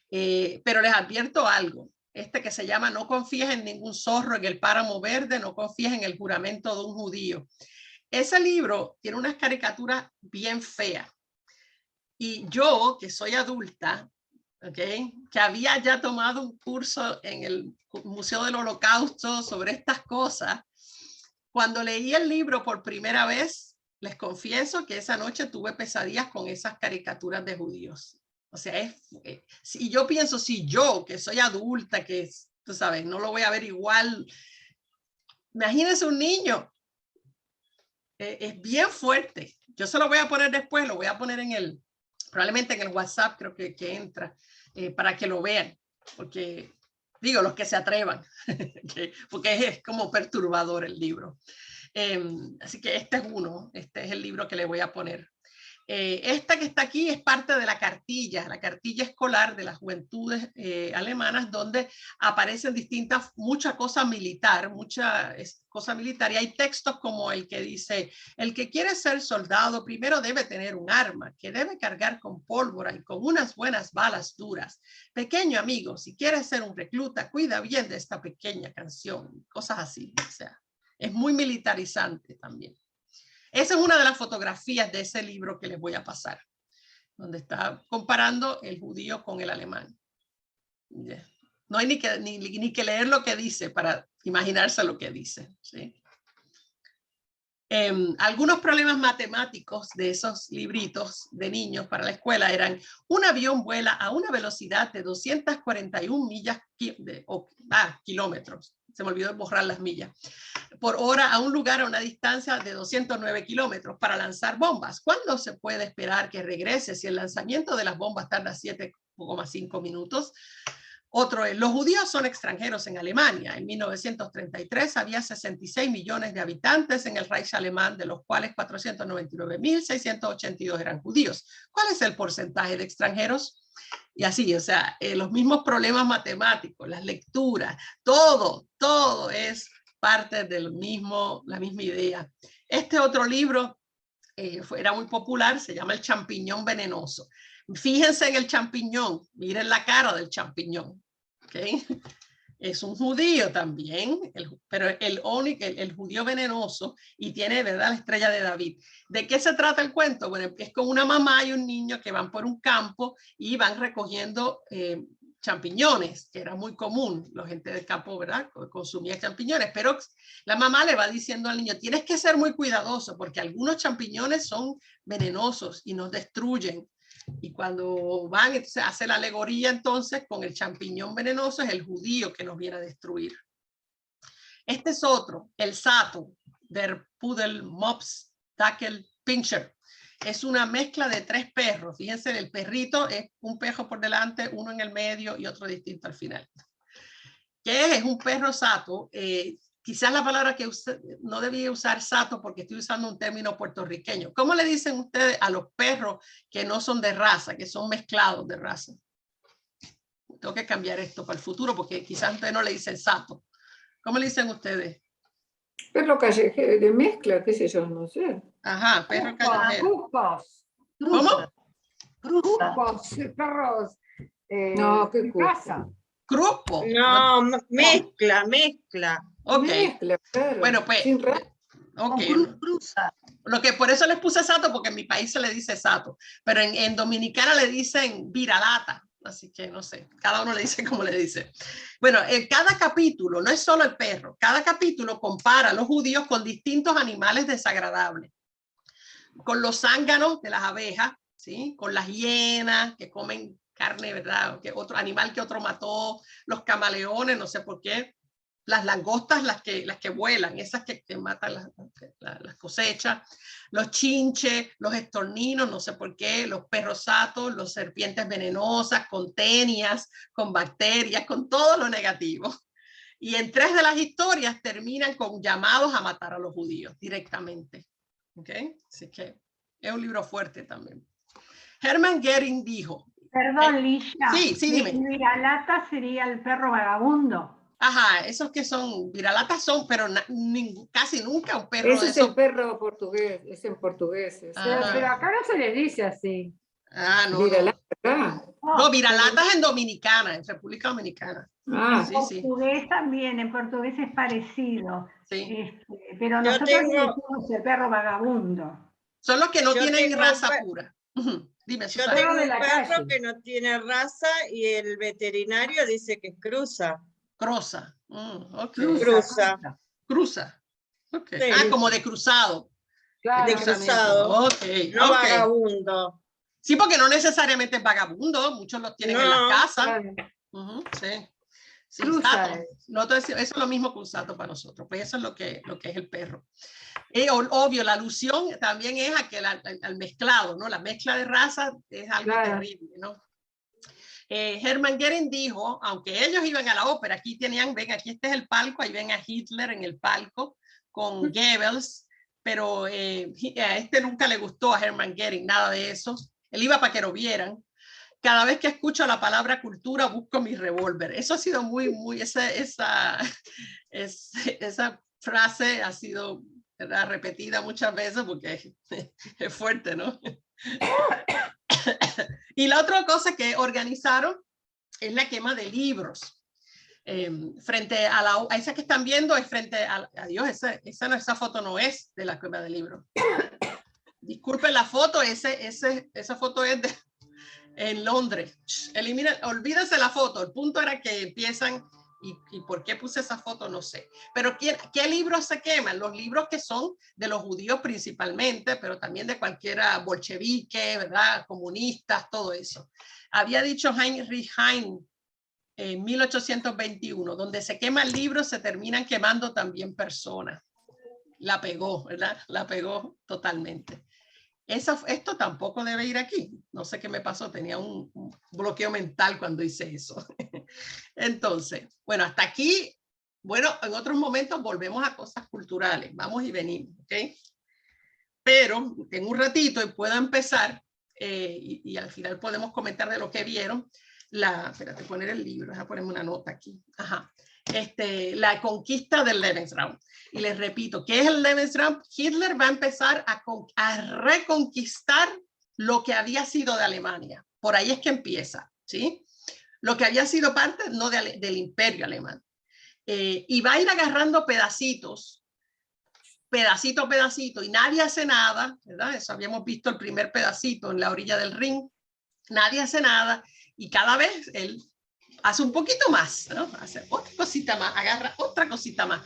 pero les advierto algo. Que se llama No confíes en ningún zorro en el páramo verde, no confíes en el juramento de un judío. Ese libro tiene unas caricaturas bien feas. Y yo, que soy adulta, ¿okay? Que había ya tomado un curso en el Museo del Holocausto sobre estas cosas, cuando leí el libro por primera vez, les confieso que esa noche tuve pesadillas con esas caricaturas de judíos. O sea, si yo pienso, si yo, que soy adulta, que tú sabes, no lo voy a ver igual, imagínense un niño. Es bien fuerte. Yo se lo voy a poner después, lo voy a poner probablemente en el WhatsApp, creo que entra, para que lo vean, porque digo, los que se atrevan, porque es como perturbador el libro. Así que este es el libro que le voy a poner. Esta que está aquí es parte de la cartilla escolar de las juventudes alemanas, donde aparecen mucha cosa militar, y hay textos como el que dice, el que quiere ser soldado primero debe tener un arma, que debe cargar con pólvora y con unas buenas balas duras. Pequeño amigo, si quieres ser un recluta, cuida bien de esta pequeña canción, cosas así, o sea, es muy militarizante también. Esa es una de las fotografías de ese libro que les voy a pasar, donde está comparando el judío con el alemán. No hay ni que leer lo que dice para imaginarse lo que dice, ¿sí? Algunos problemas matemáticos de esos libritos de niños para la escuela eran: un avión vuela a una velocidad de 241 kilómetros. Se me olvidó borrar las millas. Por hora a un lugar a una distancia de 209 kilómetros para lanzar bombas. ¿Cuándo se puede esperar que regrese si el lanzamiento de las bombas tarda 7,5 minutos? Otro es, los judíos son extranjeros en Alemania. En 1933 había 66 millones de habitantes en el Reich alemán, de los cuales 499.682 eran judíos. ¿Cuál es el porcentaje de extranjeros? Y así, o sea, los mismos problemas matemáticos, las lecturas, todo es parte de la misma idea. Este otro libro era muy popular, se llama El champiñón venenoso. Fíjense en el champiñón, miren la cara del champiñón, ¿okay? Es un judío también, pero el judío venenoso, y tiene, ¿verdad?, la estrella de David. ¿De qué se trata el cuento? Bueno, es con una mamá y un niño que van por un campo y van recogiendo champiñones, que era muy común, la gente del campo, ¿verdad?, consumía champiñones, pero la mamá le va diciendo al niño, tienes que ser muy cuidadoso porque algunos champiñones son venenosos y nos destruyen. Y cuando van, entonces hace la alegoría entonces con el champiñón venenoso, es el judío que nos viene a destruir. Este es otro, el Sato, der Pudel, Mops, Dackel, Pinscher. Es una mezcla de 3 perros. Fíjense, el perrito es un perro por delante, uno en el medio y otro distinto al final. ¿Qué es un perro Sato? Quizás la palabra que no debía usar Sato porque estoy usando un término puertorriqueño. ¿Cómo le dicen ustedes a los perros que no son de raza, que son mezclados de raza? Tengo que cambiar esto para el futuro porque quizás ustedes no le dicen Sato. ¿Cómo le dicen ustedes? Perro callejero, de mezcla, qué sé yo, no sé. Ajá, perro callejero. Cruzcos. ¿Cómo? Cruzcos, perros no, qué casa. Grupo. No, mezcla. Ok. Mezcla, perro. Bueno, pues, Ok. Cruza. Lo que por eso les puse sato, porque en mi país se le dice sato, pero en Dominicana le dicen viralata. Así que no sé, cada uno le dice como le dice. Bueno, cada capítulo, no es solo el perro, cada capítulo compara a los judíos con distintos animales desagradables. Con los zánganos de las abejas, ¿sí? Con las hienas que comen carne, ¿verdad? Que otro animal que otro mató, los camaleones, no sé por qué. Las langostas, las que vuelan, esas que matan las cosechas, los chinches, los estorninos, no sé por qué, los perros satos, los serpientes venenosas, con tenias, con bacterias, con todo lo negativo. Y en 3 de las historias terminan con llamados a matar a los judíos directamente. ¿Ok? Así que es un libro fuerte también. Hermann Goering dijo... Perdón, Ligia. Sí, dime. Viralata sería el perro vagabundo. Ajá, esos que son viralatas son, pero casi nunca un perro Ese de es esos. el perro portugués, es en portugués. Pero acá no se le dice así. No. Viralata. No, viralatas en Dominicana, en República Dominicana. En portugués también, en portugués es parecido. Sí. Pero nosotros le decimos el perro vagabundo. Son los que no tienen raza pura. Dime, yo Susana. tengo un perro que no tiene raza y el veterinario dice que cruza. Cruza. Okay. Cruza. Okay. Sí. Como de cruzado. Claro. De cruzado. No vagabundo. Sí, porque no necesariamente es vagabundo. Muchos los tienen en las casas. Claro. Sí. Sí, sato. Eso es lo mismo que un sato para nosotros. Pues eso es lo que es el perro. Obvio, la alusión también es al mezclado, ¿no? La mezcla de razas es algo terrible, ¿no? Hermann Goering dijo, aunque ellos iban a la ópera, ven, aquí este es el palco, ahí ven a Hitler en el palco con Goebbels, pero a este nunca le gustó a Hermann Goering, nada de eso. Él iba para que lo vieran. Cada vez que escucho la palabra cultura, busco mi revólver. Eso ha sido esa frase ha sido, ¿verdad?, repetida muchas veces porque es fuerte, ¿no? Y la otra cosa que organizaron es la quema de libros. Frente a esa que están viendo es frente a Dios, esa foto no es de la quema de libros. Disculpen la foto, esa foto es en Londres. Olvídense la foto. El punto era que empiezan, y por qué puse esa foto no sé. Pero ¿qué libros se queman? Los libros que son de los judíos principalmente, pero también de cualquiera bolchevique, ¿verdad? Comunistas, todo eso. Había dicho Heinrich Heine en 1821, donde se queman libros, se terminan quemando también personas. La pegó, ¿verdad? La pegó totalmente. Esto tampoco debe ir aquí. No sé qué me pasó, tenía un bloqueo mental cuando hice eso. Entonces, bueno, hasta aquí. Bueno, en otros momentos volvemos a cosas culturales. Vamos y venimos, ¿ok? Pero en un ratito y puedo empezar y al final podemos comentar de lo que vieron. Espérate, poner el libro, déjame ponerme una nota aquí. Ajá. La conquista del Lebensraum. Y les repito, ¿qué es el Lebensraum? Hitler va a empezar a reconquistar lo que había sido de Alemania. Por ahí es que empieza, ¿sí? Lo que había sido parte no del imperio alemán. Y va a ir agarrando pedacitos, y nadie hace nada, ¿verdad? Eso habíamos visto el primer pedacito en la orilla del Rin. Nadie hace nada y cada vez él hace un poquito más, ¿no? Hace otra cosita más, agarra otra cosita más,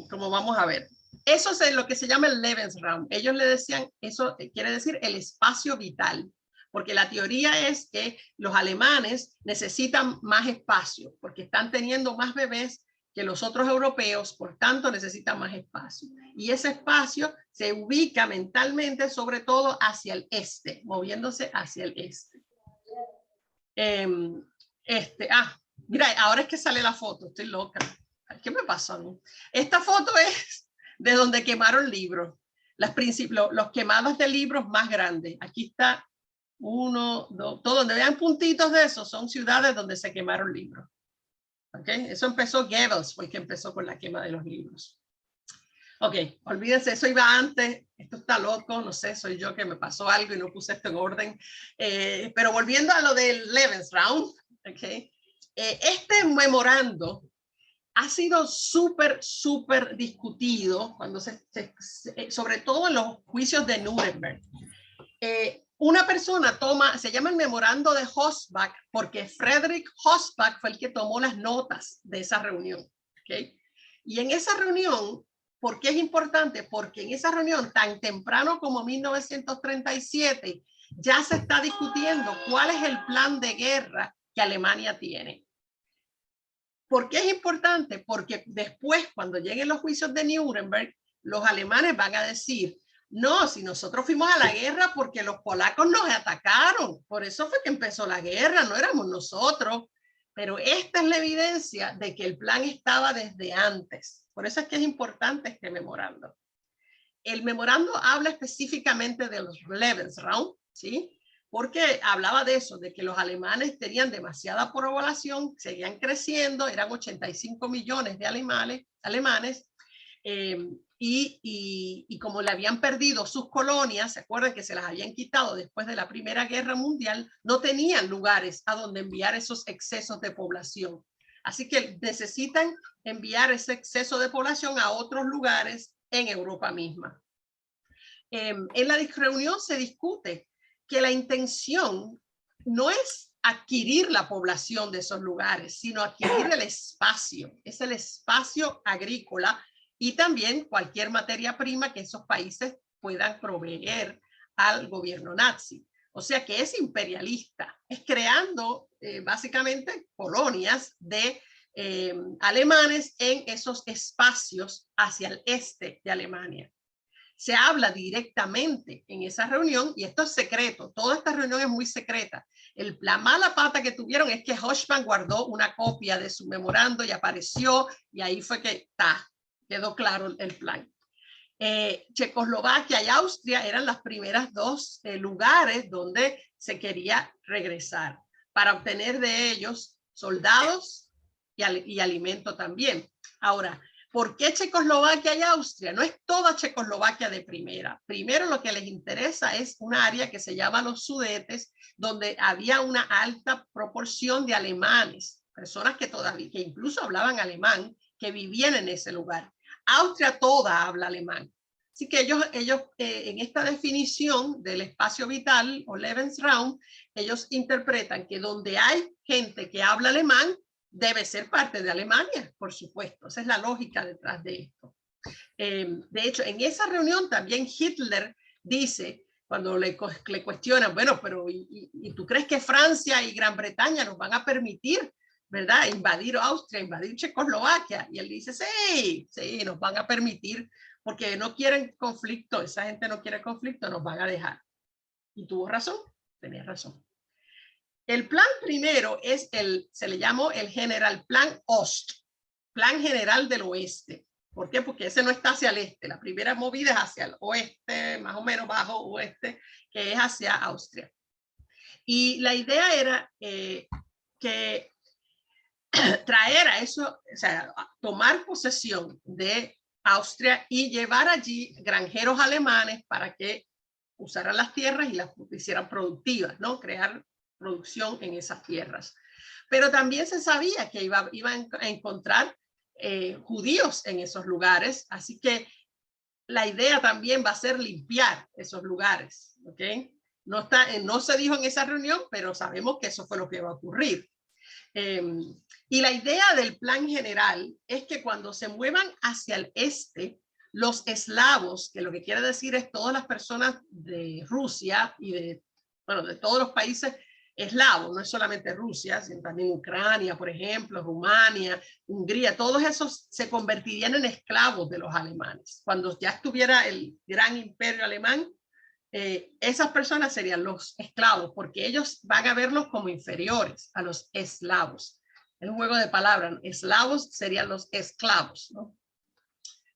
como vamos a ver. Eso es lo que se llama el Lebensraum. Ellos le decían, eso quiere decir el espacio vital, porque la teoría es que los alemanes necesitan más espacio, porque están teniendo más bebés que los otros europeos, por tanto necesitan más espacio. Y ese espacio se ubica mentalmente sobre todo hacia el este, moviéndose hacia el este. Mira, ahora es que sale la foto, estoy loca. ¿Qué me pasó a mí? Esta foto es de donde quemaron libros, los quemados de libros más grandes. Aquí está 1, 2, todo donde vean puntitos de esos son ciudades donde se quemaron libros. ¿Okay? Eso empezó Goebbels, fue el que empezó con la quema de los libros. Ok, olvídense, eso iba antes, esto está loco, no sé, soy yo que me pasó algo y no puse esto en orden. Pero volviendo a lo del Lebensraum, okay, este memorando ha sido súper discutido, cuando sobre todo en los juicios de Nuremberg. Una persona se llama el memorando de Hossbach, porque Friedrich Hossbach fue el que tomó las notas de esa reunión. ¿Okay? Y en esa reunión, ¿por qué es importante? Porque en esa reunión, tan temprano como 1937, ya se está discutiendo cuál es el plan de guerra que Alemania tiene. ¿Por qué es importante? Porque después, cuando lleguen los juicios de Nuremberg, los alemanes van a decir, no, si nosotros fuimos a la guerra porque los polacos nos atacaron, por eso fue que empezó la guerra, no éramos nosotros. Pero esta es la evidencia de que el plan estaba desde antes. Por eso es que es importante este memorando. El memorando habla específicamente de los Lebensraum, ¿sí? Porque hablaba de eso, de que los alemanes tenían demasiada población, seguían creciendo, eran 85 millones de alemanes, y como le habían perdido sus colonias, se acuerdan que se las habían quitado después de la Primera Guerra Mundial, no tenían lugares a donde enviar esos excesos de población. Así que necesitan enviar ese exceso de población a otros lugares en Europa misma. En la reunión se discute que la intención no es adquirir la población de esos lugares, sino adquirir el espacio. Es el espacio agrícola y también cualquier materia prima que esos países puedan proveer al gobierno nazi. O sea que es imperialista, es creando básicamente colonias de alemanes en esos espacios hacia el este de Alemania. Se habla directamente en esa reunión, y esto es secreto, toda esta reunión es muy secreta. La mala pata que tuvieron es que Hossbach guardó una copia de su memorando y apareció, y ahí fue que quedó claro el plan. Checoslovaquia y Austria eran las primeras dos lugares donde se quería regresar para obtener de ellos soldados y alimento también. Ahora, ¿por qué Checoslovaquia y Austria? No es toda Checoslovaquia de primera. Primero lo que les interesa es un área que se llama los Sudetes, donde había una alta proporción de alemanes, personas que incluso hablaban alemán, que vivían en ese lugar. Austria toda habla alemán. Así que ellos en esta definición del espacio vital o Lebensraum, ellos interpretan que donde hay gente que habla alemán, debe ser parte de Alemania, por supuesto. Esa es la lógica detrás de esto. De hecho, en esa reunión también Hitler dice, cuando le cuestionan, bueno, pero ¿y tú crees que Francia y Gran Bretaña nos van a permitir, verdad, invadir Austria, invadir Checoslovaquia? Y él dice, sí, nos van a permitir, porque no quieren conflicto, esa gente no quiere conflicto, nos van a dejar. Y tuvo razón, tenía razón. El plan primero es se le llamó el General Plan Ost, Plan General del Oeste. ¿Por qué? Porque ese no está hacia el este. La primera movida es hacia el oeste, más o menos bajo oeste, que es hacia Austria. Y la idea era que traer a eso, o sea, tomar posesión de Austria y llevar allí granjeros alemanes para que usaran las tierras y las hicieran productivas, ¿no? Crear producción en esas tierras. Pero también se sabía que iban a encontrar judíos en esos lugares, así que la idea también va a ser limpiar esos lugares, ¿ok? No se dijo en esa reunión, pero sabemos que eso fue lo que va a ocurrir. Y la idea del plan general es que cuando se muevan hacia el este, los eslavos, que lo que quiere decir es todas las personas de Rusia y de todos los países eslavos, no es solamente Rusia, sino también Ucrania, por ejemplo, Rumania, Hungría, todos esos se convertirían en esclavos de los alemanes. Cuando ya estuviera el gran imperio alemán, esas personas serían los esclavos, porque ellos van a verlos como inferiores a los eslavos. Es un juego de palabras, eslavos serían los esclavos, ¿no?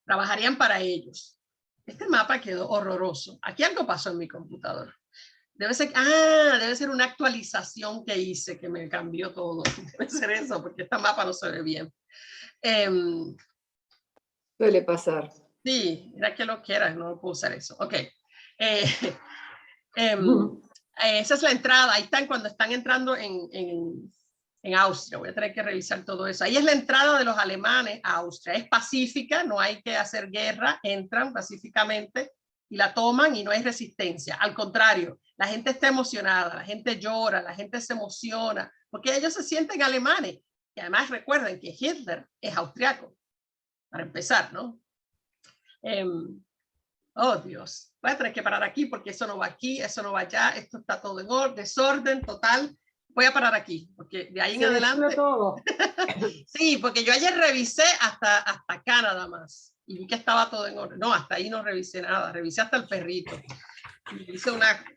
Trabajarían para ellos. Este mapa quedó horroroso. Aquí algo pasó en mi computadora. Debe ser una actualización que hice que me cambió todo. Debe ser eso, porque este mapa no se ve bien. Suele pasar. Sí, mira que lo quieras, no puedo usar eso. Ok. Esa es la entrada. Ahí están cuando están entrando en En Austria, voy a tener que revisar todo eso. Ahí es la entrada de los alemanes a Austria. Es pacífica, no hay que hacer guerra, entran pacíficamente y la toman y no hay resistencia. Al contrario, la gente está emocionada, la gente llora, la gente se emociona, porque ellos se sienten alemanes. Y además recuerden que Hitler es austriaco, para empezar, ¿no? Oh, Dios. Voy a tener que parar aquí porque eso no va aquí, eso no va allá, esto está todo en desorden total. Voy a parar aquí, porque de ahí en adelante... todo. Sí, porque yo ayer revisé hasta acá nada más. Y vi que estaba todo en orden. No, hasta ahí no revisé nada. Revisé hasta el perrito. Y hice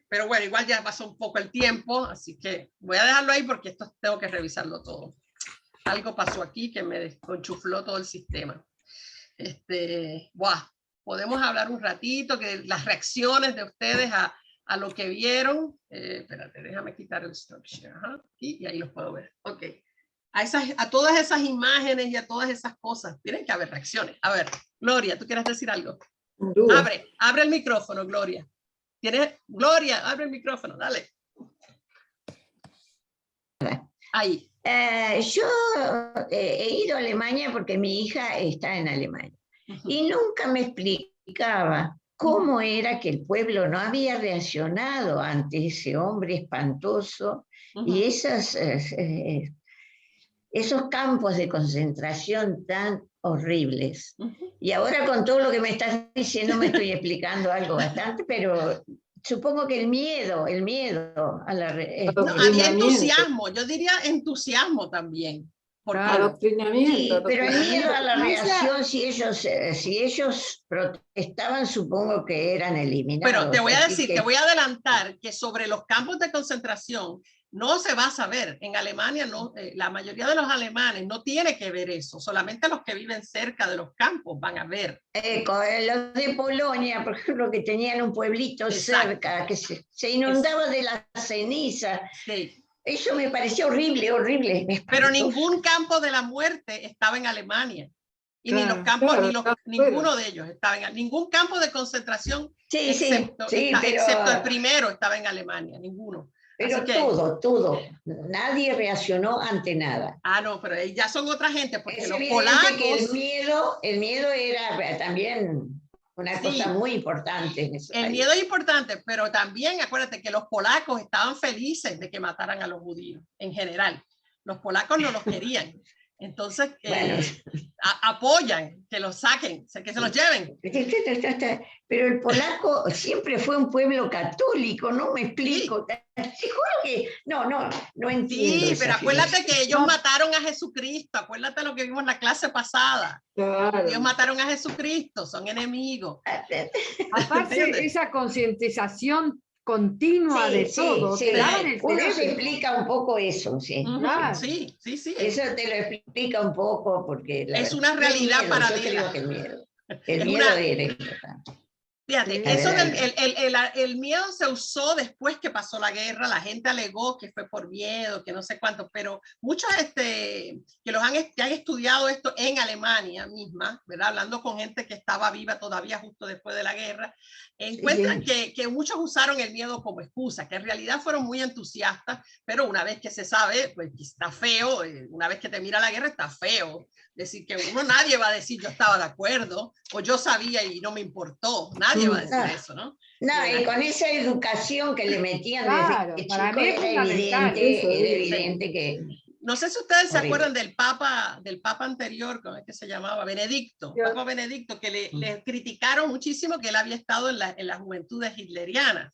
pero bueno, igual ya pasó un poco el tiempo, así que voy a dejarlo ahí porque esto tengo que revisarlo todo. Algo pasó aquí que me desconchufló todo el sistema. Podemos hablar un ratito, que las reacciones de ustedes a lo que vieron. Espérate, déjame quitar el structure. Y ahí los puedo ver. Ok. A todas esas imágenes y a todas esas cosas, tienen que haber reacciones. A ver, Gloria, ¿tú quieres decir algo? Abre el micrófono, Gloria. Gloria, abre el micrófono, dale. Ahí. Yo he ido a Alemania porque mi hija está en Alemania. Y nunca me explicaba cómo era que el pueblo no había reaccionado ante ese hombre espantoso y esos campos de concentración tan horribles. Y ahora con todo lo que me estás diciendo me estoy explicando algo bastante, pero supongo que el miedo a la... había entusiasmo, yo diría entusiasmo también. Adoctrinamiento. Sí, pero el miedo a la reacción, si ellos protestaban, supongo que eran eliminados. Pero te voy a decir, te voy a adelantar que sobre los campos de concentración no se va a saber. En Alemania, no, la mayoría de los alemanes no tiene que ver eso. Solamente los que viven cerca de los campos van a ver. Los de Polonia, por ejemplo, que tenían un pueblito cerca, que se inundaba de la ceniza. Sí. Eso me pareció horrible, horrible. Pero ningún campo de la muerte estaba en Alemania. Y ni los campos, ninguno de ellos estaba en ningún campo de concentración, excepto el primero estaba en Alemania, ninguno. Pero todo, nadie reaccionó ante nada. No, pero ya son otra gente, porque los evidente polacos... que el miedo era también una cosa muy importante en ese país. El miedo es importante, pero también acuérdate que los polacos estaban felices de que mataran a los judíos, en general. Los polacos no los querían. Entonces, apoyan que los saquen, que se los lleven. Pero el polaco siempre fue un pueblo católico, no me explico. Te juro que no entiendo. Sí, pero acuérdate que ellos mataron a Jesucristo. Acuérdate lo que vimos en la clase pasada. Claro. Ellos mataron a Jesucristo, son enemigos. Aparte, esa concientización continua de todo. Uno se explica un poco eso, sí. Claro. Sí. Eso te lo explica un poco porque... Es una realidad paralela. Yo creo que el miedo era importante. Fíjate, eso el miedo se usó después que pasó la guerra. La gente alegó que fue por miedo, que no sé cuánto, pero muchos que han estudiado esto en Alemania misma, ¿verdad? Hablando con gente que estaba viva todavía justo después de la guerra, encuentran que muchos usaron el miedo como excusa, que en realidad fueron muy entusiastas, pero una vez que se sabe, pues está feo, una vez que te mira la guerra está feo. Decir que nadie va a decir yo estaba de acuerdo o yo sabía y no me importó. Nadie va a decir eso, ¿no? Y con esa educación que le metían desde chico era evidente que... No sé si ustedes se acuerdan del papa anterior, ¿cómo es que se llamaba? Benedicto. Papa Benedicto, que le criticaron muchísimo que él había estado en las juventudes hitlerianas.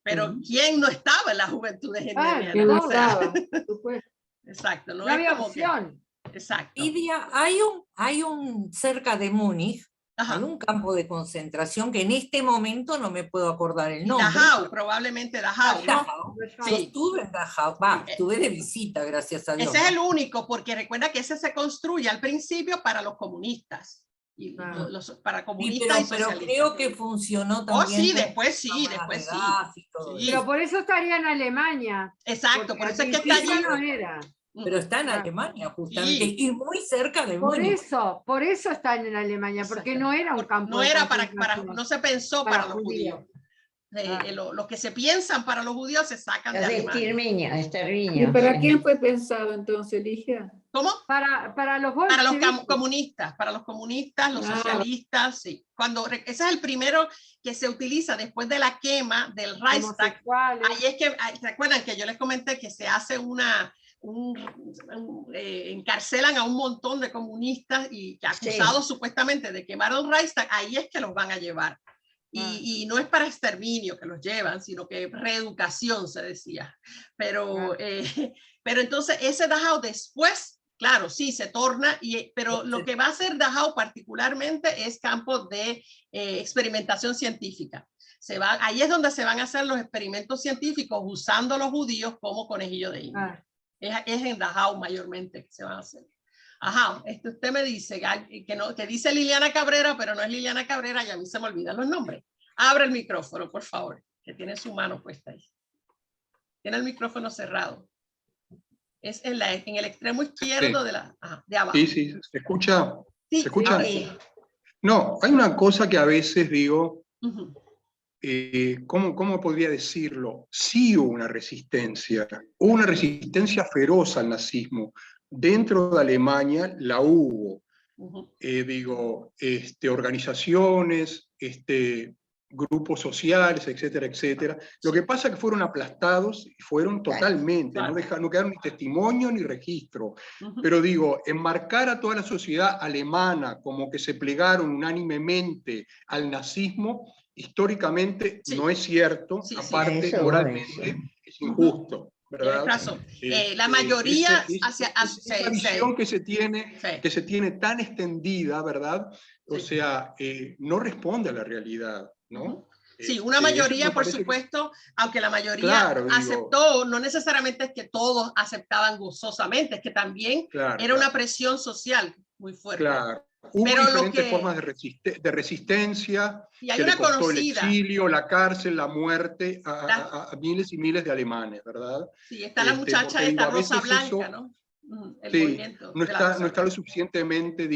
Pero ¿quién no estaba en las juventudes hitlerianas? Exacto. No había opción. Exacto. Lidia, hay un cerca de Múnich, hay un campo de concentración que en este momento no me puedo acordar el nombre. Dachau, probablemente Dachau, ¿no? Sí. Yo estuve en Dachau, estuve de visita, gracias a Dios. Ese es el único, porque recuerda que ese se construye al principio para los comunistas. Para comunistas pero creo que funcionó también. Sí, después sí. Pero por eso estaría en Alemania. Exacto, por eso es que está allí. No era. Pero está en Alemania, justamente, y muy cerca de Múnich. Por eso están en Alemania, porque no era un campo. No era no se pensó para los judíos. Lo que se piensan para los judíos se sacan de Los Alemania. ¿Y exterminios. para quién fue pensado entonces, Ligia? ¿Cómo? Para los Para los bolcheviques. comunistas, los socialistas, sí. Ese es el primero que se utiliza después de la quema del Reichstag. Ahí es que, ¿se acuerdan que yo les comenté que se hace encarcelan a un montón de comunistas y que acusados supuestamente de quemar el Reichstag? Ahí es que los van a llevar. Y no es para exterminio que los llevan, sino que reeducación se decía. Pero entonces ese Dachau después, claro, sí, se torna, pero lo que va a hacer Dachau particularmente es campo de experimentación científica. Ahí es donde se van a hacer los experimentos científicos usando a los judíos como conejillo de India. Es en Dachau mayormente que se van a hacer. Ajá, usted me dice que dice Liliana Cabrera, pero no es Liliana Cabrera y a mí se me olvidan los nombres. Abre el micrófono, por favor, que tiene su mano puesta ahí. Tiene el micrófono cerrado. Es en el extremo izquierdo de abajo. Sí, se escucha. Sí, ¿Se escucha? sí. No, hay una cosa que a veces digo, ¿cómo podría decirlo? Sí hubo una resistencia feroz al nazismo. Dentro de Alemania la hubo. Organizaciones, grupos sociales, etcétera, etcétera. Lo que pasa es que fueron aplastados y fueron totalmente, no quedaron ni testimonio ni registro. Pero digo, enmarcar a toda la sociedad alemana como que se plegaron unánimemente al nazismo, históricamente no es cierto, aparte moralmente es injusto. ¿Verdad? Razón. La mayoría esa visión que se tiene tan extendida, ¿verdad? O sea, no responde a la realidad, ¿no? Sí, una mayoría, por supuesto, aunque la mayoría aceptó, no necesariamente es que todos aceptaban gozosamente, es que también era una presión social muy fuerte. Claro. Hubo diferentes formas de resistencia, y hay que una le costó conocida. El exilio, la cárcel, la muerte a miles y miles de alemanes, ¿verdad? Sí, está la muchacha esta Rosa Blanca, ¿no? El movimiento no está lo suficientemente,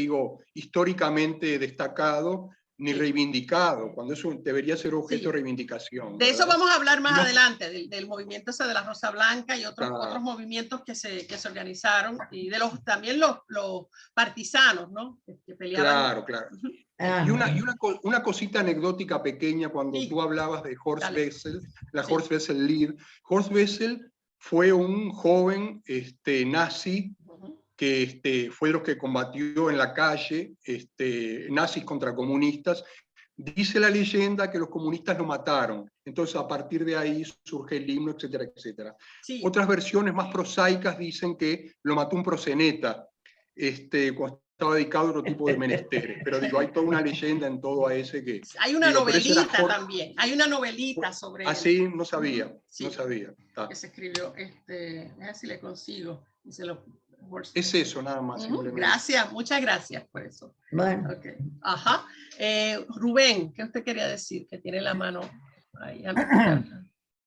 históricamente destacado ni reivindicado, cuando eso debería ser objeto de reivindicación. De eso vamos a hablar más adelante, del movimiento ese de la Rosa Blanca y otros movimientos que se organizaron, y también los partisanos, ¿no? Que peleaban. Claro. Y una cosita anecdótica pequeña, cuando tú hablabas de Horst Wessel, Horst Wessel Lied. Horst Wessel fue un joven nazi que fue de los que combatió en la calle, nazis contra comunistas. Dice la leyenda que los comunistas lo mataron. Entonces, a partir de ahí surge el himno, etcétera, etcétera. Otras versiones más prosaicas dicen que lo mató un proseneta, cuando estaba dedicado a otro tipo de menesteres. Pero hay toda una leyenda en todo a ese que... Hay una novelita también. Hay una novelita sobre... sí, no sabía. No sabía. Que se escribió, a ver si le consigo. Y se lo... Es eso, nada más. Gracias, muchas gracias por eso. Bueno. Okay. Ajá. Rubén, ¿qué usted quería decir? Que tiene la mano ahí.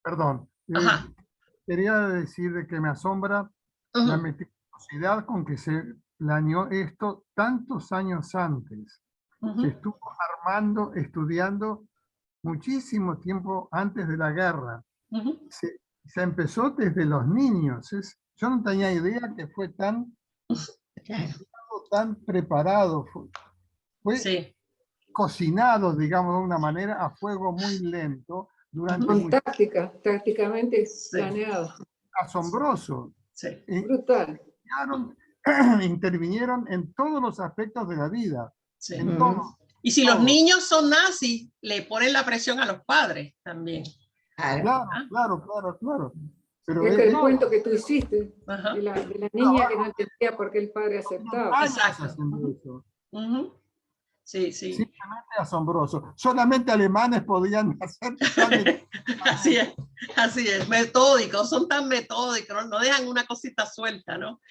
Perdón. Ajá. Quería decir de que me asombra la meticulosidad con que se planeó esto tantos años antes. Se estuvo armando, estudiando muchísimo tiempo antes de la guerra. Se empezó desde los niños. Yo no tenía idea que fue tan preparado. Fue cocinado, digamos, de una manera a fuego muy lento. Tácticamente planeado. Asombroso. Brutal. Intervinieron en todos los aspectos de la vida. En todo. Y si los niños son nazis, le ponen la presión a los padres también. Claro. Pero el cuento que tú hiciste de la niña que no entendía por qué el padre aceptaba. Exacto. Sí. Simplemente asombroso. Solamente alemanes podían hacer. Así es. Metódicos, son tan metódicos, no dejan una cosita suelta, ¿no?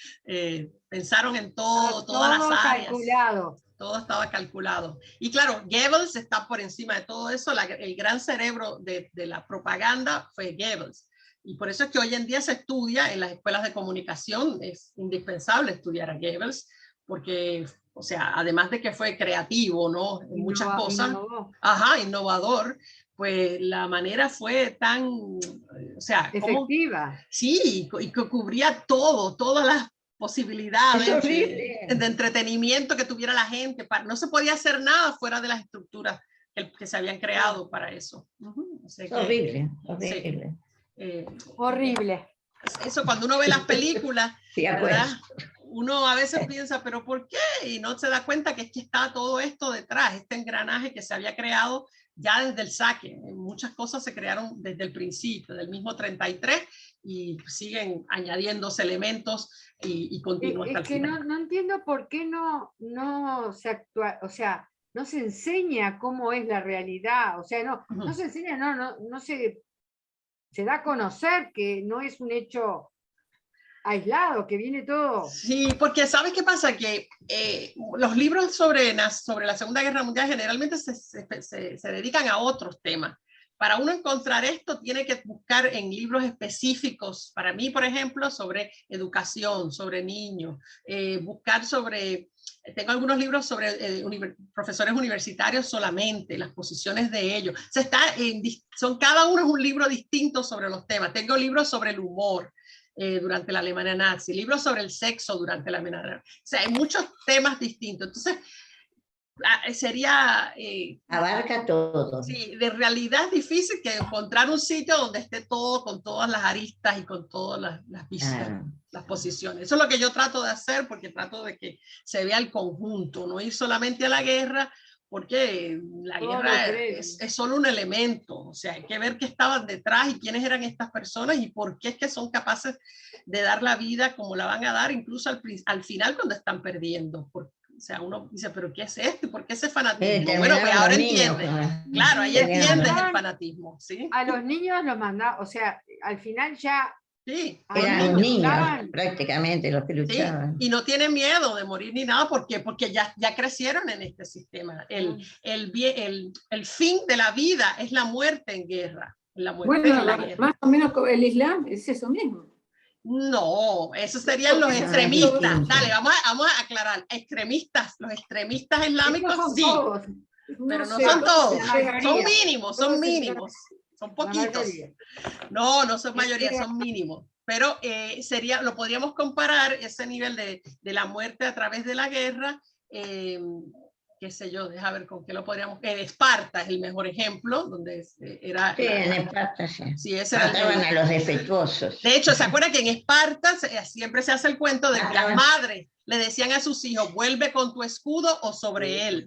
Pensaron en todas las áreas. Calculado. Todo estaba calculado. Y claro, Goebbels está por encima de todo eso. El gran cerebro de la propaganda fue Goebbels. Y por eso es que hoy en día se estudia en las escuelas de comunicación. Es indispensable estudiar a Goebbels, porque, o sea, además de que fue creativo, ¿no? En muchas cosas. Innovador. pues la manera fue tan, o sea, efectiva. Sí, y que cubría todas las posibilidades de entretenimiento que tuviera la gente. No se podía hacer nada fuera de las estructuras que se habían creado para eso. O sea que, horrible. sí, Horrible. eso cuando uno ve las películas, Sí, ¿verdad? Uno a veces piensa, pero ¿por qué? Y no se da cuenta que es que está todo esto detrás, este engranaje que se había creado ya desde el saque. Muchas cosas se crearon desde el principio, del mismo 33, y siguen añadiéndose elementos y continúan hasta el final. No entiendo por qué no se actúa, o sea, no se enseña cómo es la realidad, o sea, no se enseña, no se da a conocer que no es un hecho aislado, que viene todo. Sí, porque ¿sabes qué pasa? Que los libros sobre la Segunda Guerra Mundial generalmente se dedican a otros temas. Para uno encontrar esto, tiene que buscar en libros específicos. Para mí, por ejemplo, sobre educación, sobre niños, buscar sobre... Tengo algunos libros sobre profesores universitarios solamente, las posiciones de ellos. Cada uno es un libro distinto sobre los temas. Tengo libros sobre el humor durante la Alemania nazi, libros sobre el sexo durante la Alemania nazi. O sea, hay muchos temas distintos. Entonces, sería... abarca todo. Sí, de realidad es difícil que encontrar un sitio donde esté todo con todas las aristas y con todas las posiciones. Eso es lo que yo trato de hacer, porque trato de que se vea el conjunto, no ir solamente a la guerra, porque la guerra es solo un elemento. O sea, hay que ver qué estaban detrás y quiénes eran estas personas y por qué es que son capaces de dar la vida como la van a dar, incluso al final cuando están perdiendo. O sea, uno dice, ¿pero qué es esto? ¿Por qué ese fanatismo? Bueno, pues ahora entiendes. Claro, ahí entiendes el fanatismo, ¿sí? A los niños los mandaba, o sea, al final ya... Sí. Eran niños prácticamente los que luchaban. Sí, y no tienen miedo de morir ni nada, ¿por qué? Porque ya crecieron en este sistema. El fin de la vida es la muerte en guerra. La muerte en la guerra. Más o menos el Islam es eso mismo. No, esos serían los extremistas. Dale, vamos a aclarar. Los extremistas islámicos sí, pero no son todos. Son mínimos, son poquitos. No son mayoría, son mínimos. Pero lo podríamos comparar ese nivel de la muerte a través de la guerra. Qué sé yo, deja ver con qué lo podríamos... Esparta es el mejor ejemplo, donde era... Sí, en Esparta sí. Sí, ese era a los defectuosos. De hecho, ¿se acuerda que en Esparta siempre se hace el cuento de que las madres le decían a sus hijos, vuelve con tu escudo o sobre él?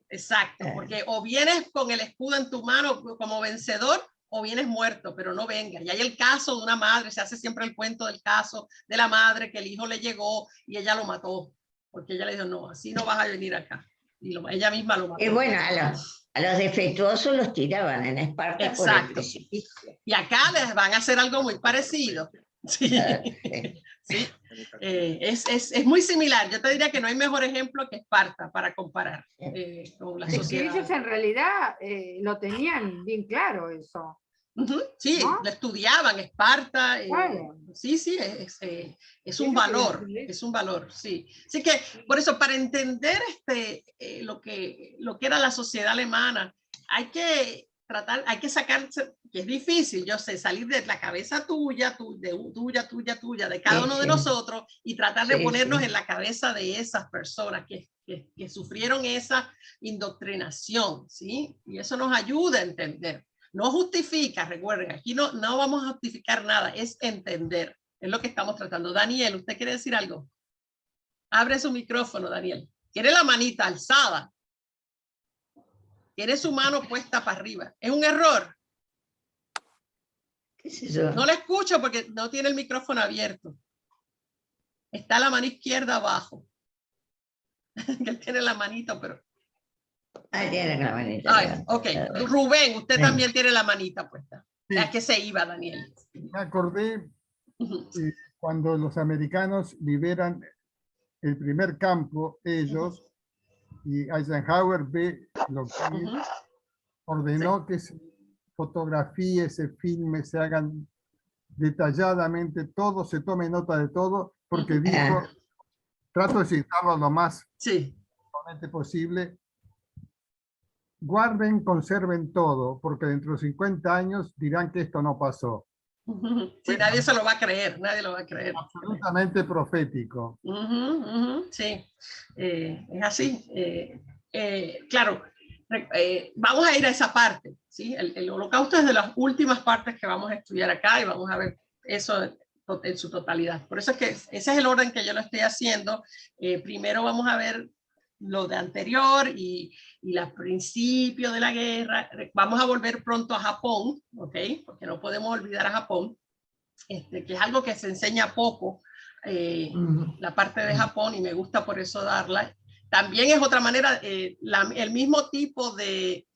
Exacto, porque o vienes con el escudo en tu mano como vencedor, o vienes muerto, pero no venga. Y hay el caso de una madre, se hace siempre el cuento del caso de la madre, que el hijo le llegó y ella lo mató, porque ella le dijo, no, así no vas a venir acá. Y ella misma lo mató. Y bueno, a los defectuosos los tiraban en Esparta. Exacto. Por el precipicio. Y acá les van a hacer algo muy parecido. Sí. Sí. Es muy similar. Yo te diría que no hay mejor ejemplo que Esparta para comparar con la sociedad. Ellos en realidad lo tenían bien claro eso. Sí, ¿no? Lo estudiaban, Esparta. Sí, es un valor, sí. Así que, por eso, para entender lo que era la sociedad alemana, hay que sacarse, que es difícil, yo sé, salir de la cabeza tuya, de cada uno de nosotros y tratar de ponernos en la cabeza de esas personas que sufrieron esa indoctrinación, ¿sí? Y eso nos ayuda a entender. No justifica, recuerden, aquí no vamos a justificar nada, es entender, es lo que estamos tratando. Daniel, ¿usted quiere decir algo? Abre su micrófono, Daniel. Tiene la manita alzada. Tiene su mano puesta para arriba. ¿Es un error? ¿Qué es eso? No le escucho porque no tiene el micrófono abierto. Está la mano izquierda abajo. Que él tiene la manita, pero... Tiene la manita. Ok, Rubén, usted también tiene la manita puesta. Sí. ¿A qué se iba, Daniel? Me acordé cuando los americanos liberan el primer campo, ellos, y Eisenhower ve lo que ordenó que se fotografíe, se filme, se hagan detalladamente todo, se tome nota de todo, porque dijo, trato de citarlo lo más posible. guarden, conserven todo, porque dentro de 50 años dirán que esto no pasó. Sí, nadie se lo va a creer, nadie lo va a creer. Absolutamente profético. Sí, es así. Claro, vamos a ir a esa parte, ¿sí? El holocausto es de las últimas partes que vamos a estudiar acá y vamos a ver eso en su totalidad. Por eso es que ese es el orden que yo lo estoy haciendo. Primero vamos a ver lo de anterior y los principios de la guerra. Vamos a volver pronto a Japón, ¿ok? Porque no podemos olvidar a Japón, que es algo que se enseña poco, la parte de Japón, y me gusta por eso darla. También es otra manera, el mismo tipo de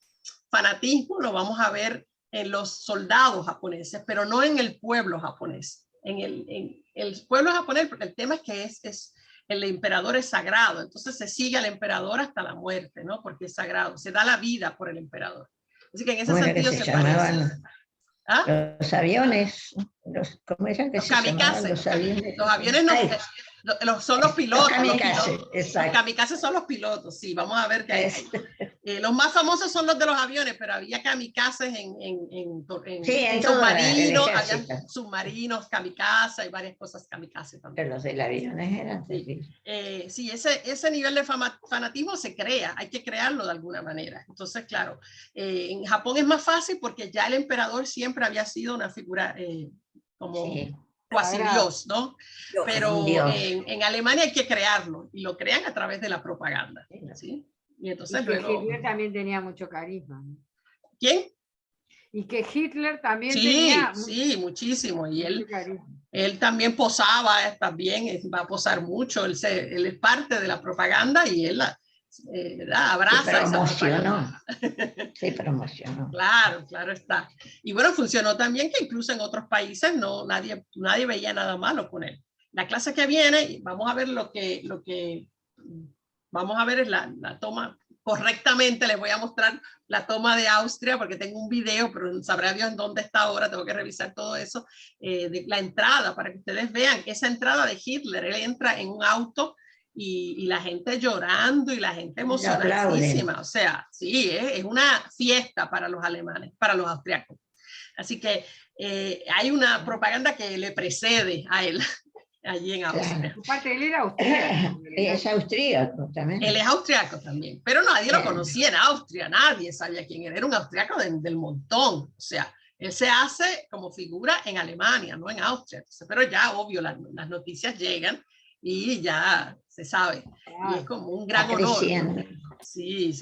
fanatismo lo vamos a ver en los soldados japoneses, pero no en el pueblo japonés. En el pueblo japonés, porque el tema es que el emperador es sagrado, entonces se sigue al emperador hasta la muerte, ¿no? Porque es sagrado, se da la vida por el emperador. Así que en ese sentido se parece. ¿Ah? Los aviones, ¿cómo eran que los se llamaban los aviones? Los aviones no, son los pilotos. Los kamikazes son los pilotos, sí, vamos a ver que los más famosos son los de los aviones, pero había kamikazes en submarinos, había submarinos kamikazes y varias cosas kamikazes también. Pero los del aviones eran sí, ese nivel de fanatismo se crea, hay que crearlo de alguna manera. Entonces, claro, en Japón es más fácil porque ya el emperador siempre había sido una figura como cuasi Dios, ¿no? Pero en Alemania hay que crearlo y lo crean a través de la propaganda, ¿sí? Y entonces y que Hitler también tenía mucho carisma, ¿no? ¿Quién? Y que Hitler también tenía muchísimo. Y él también posaba, también va a posar mucho. Él es parte de la propaganda y él abraza esa propaganda. Se promocionó. Claro está. Y bueno, funcionó también que incluso en otros países nadie veía nada malo con él. La clase que viene, vamos a ver lo que vamos a ver es la toma. Correctamente les voy a mostrar la toma de Austria porque tengo un video, pero sabrá Dios en dónde está ahora, tengo que revisar todo eso, de la entrada para que ustedes vean esa entrada de Hitler. Él entra en un auto y la gente llorando y la gente emocionadísima, o sea, sí, es una fiesta para los alemanes, para los austriacos. Así que hay una propaganda que le precede a él. Allí en Austria. Aparte, él era austríaco. Es austríaco también. Él es austriaco también, pero nadie lo conocía en Austria, nadie sabía quién era un austriaco del montón. O sea, él se hace como figura en Alemania, no en Austria. Entonces, pero ya, obvio, las noticias llegan y ya se sabe. Y es como un gran honor. Sí,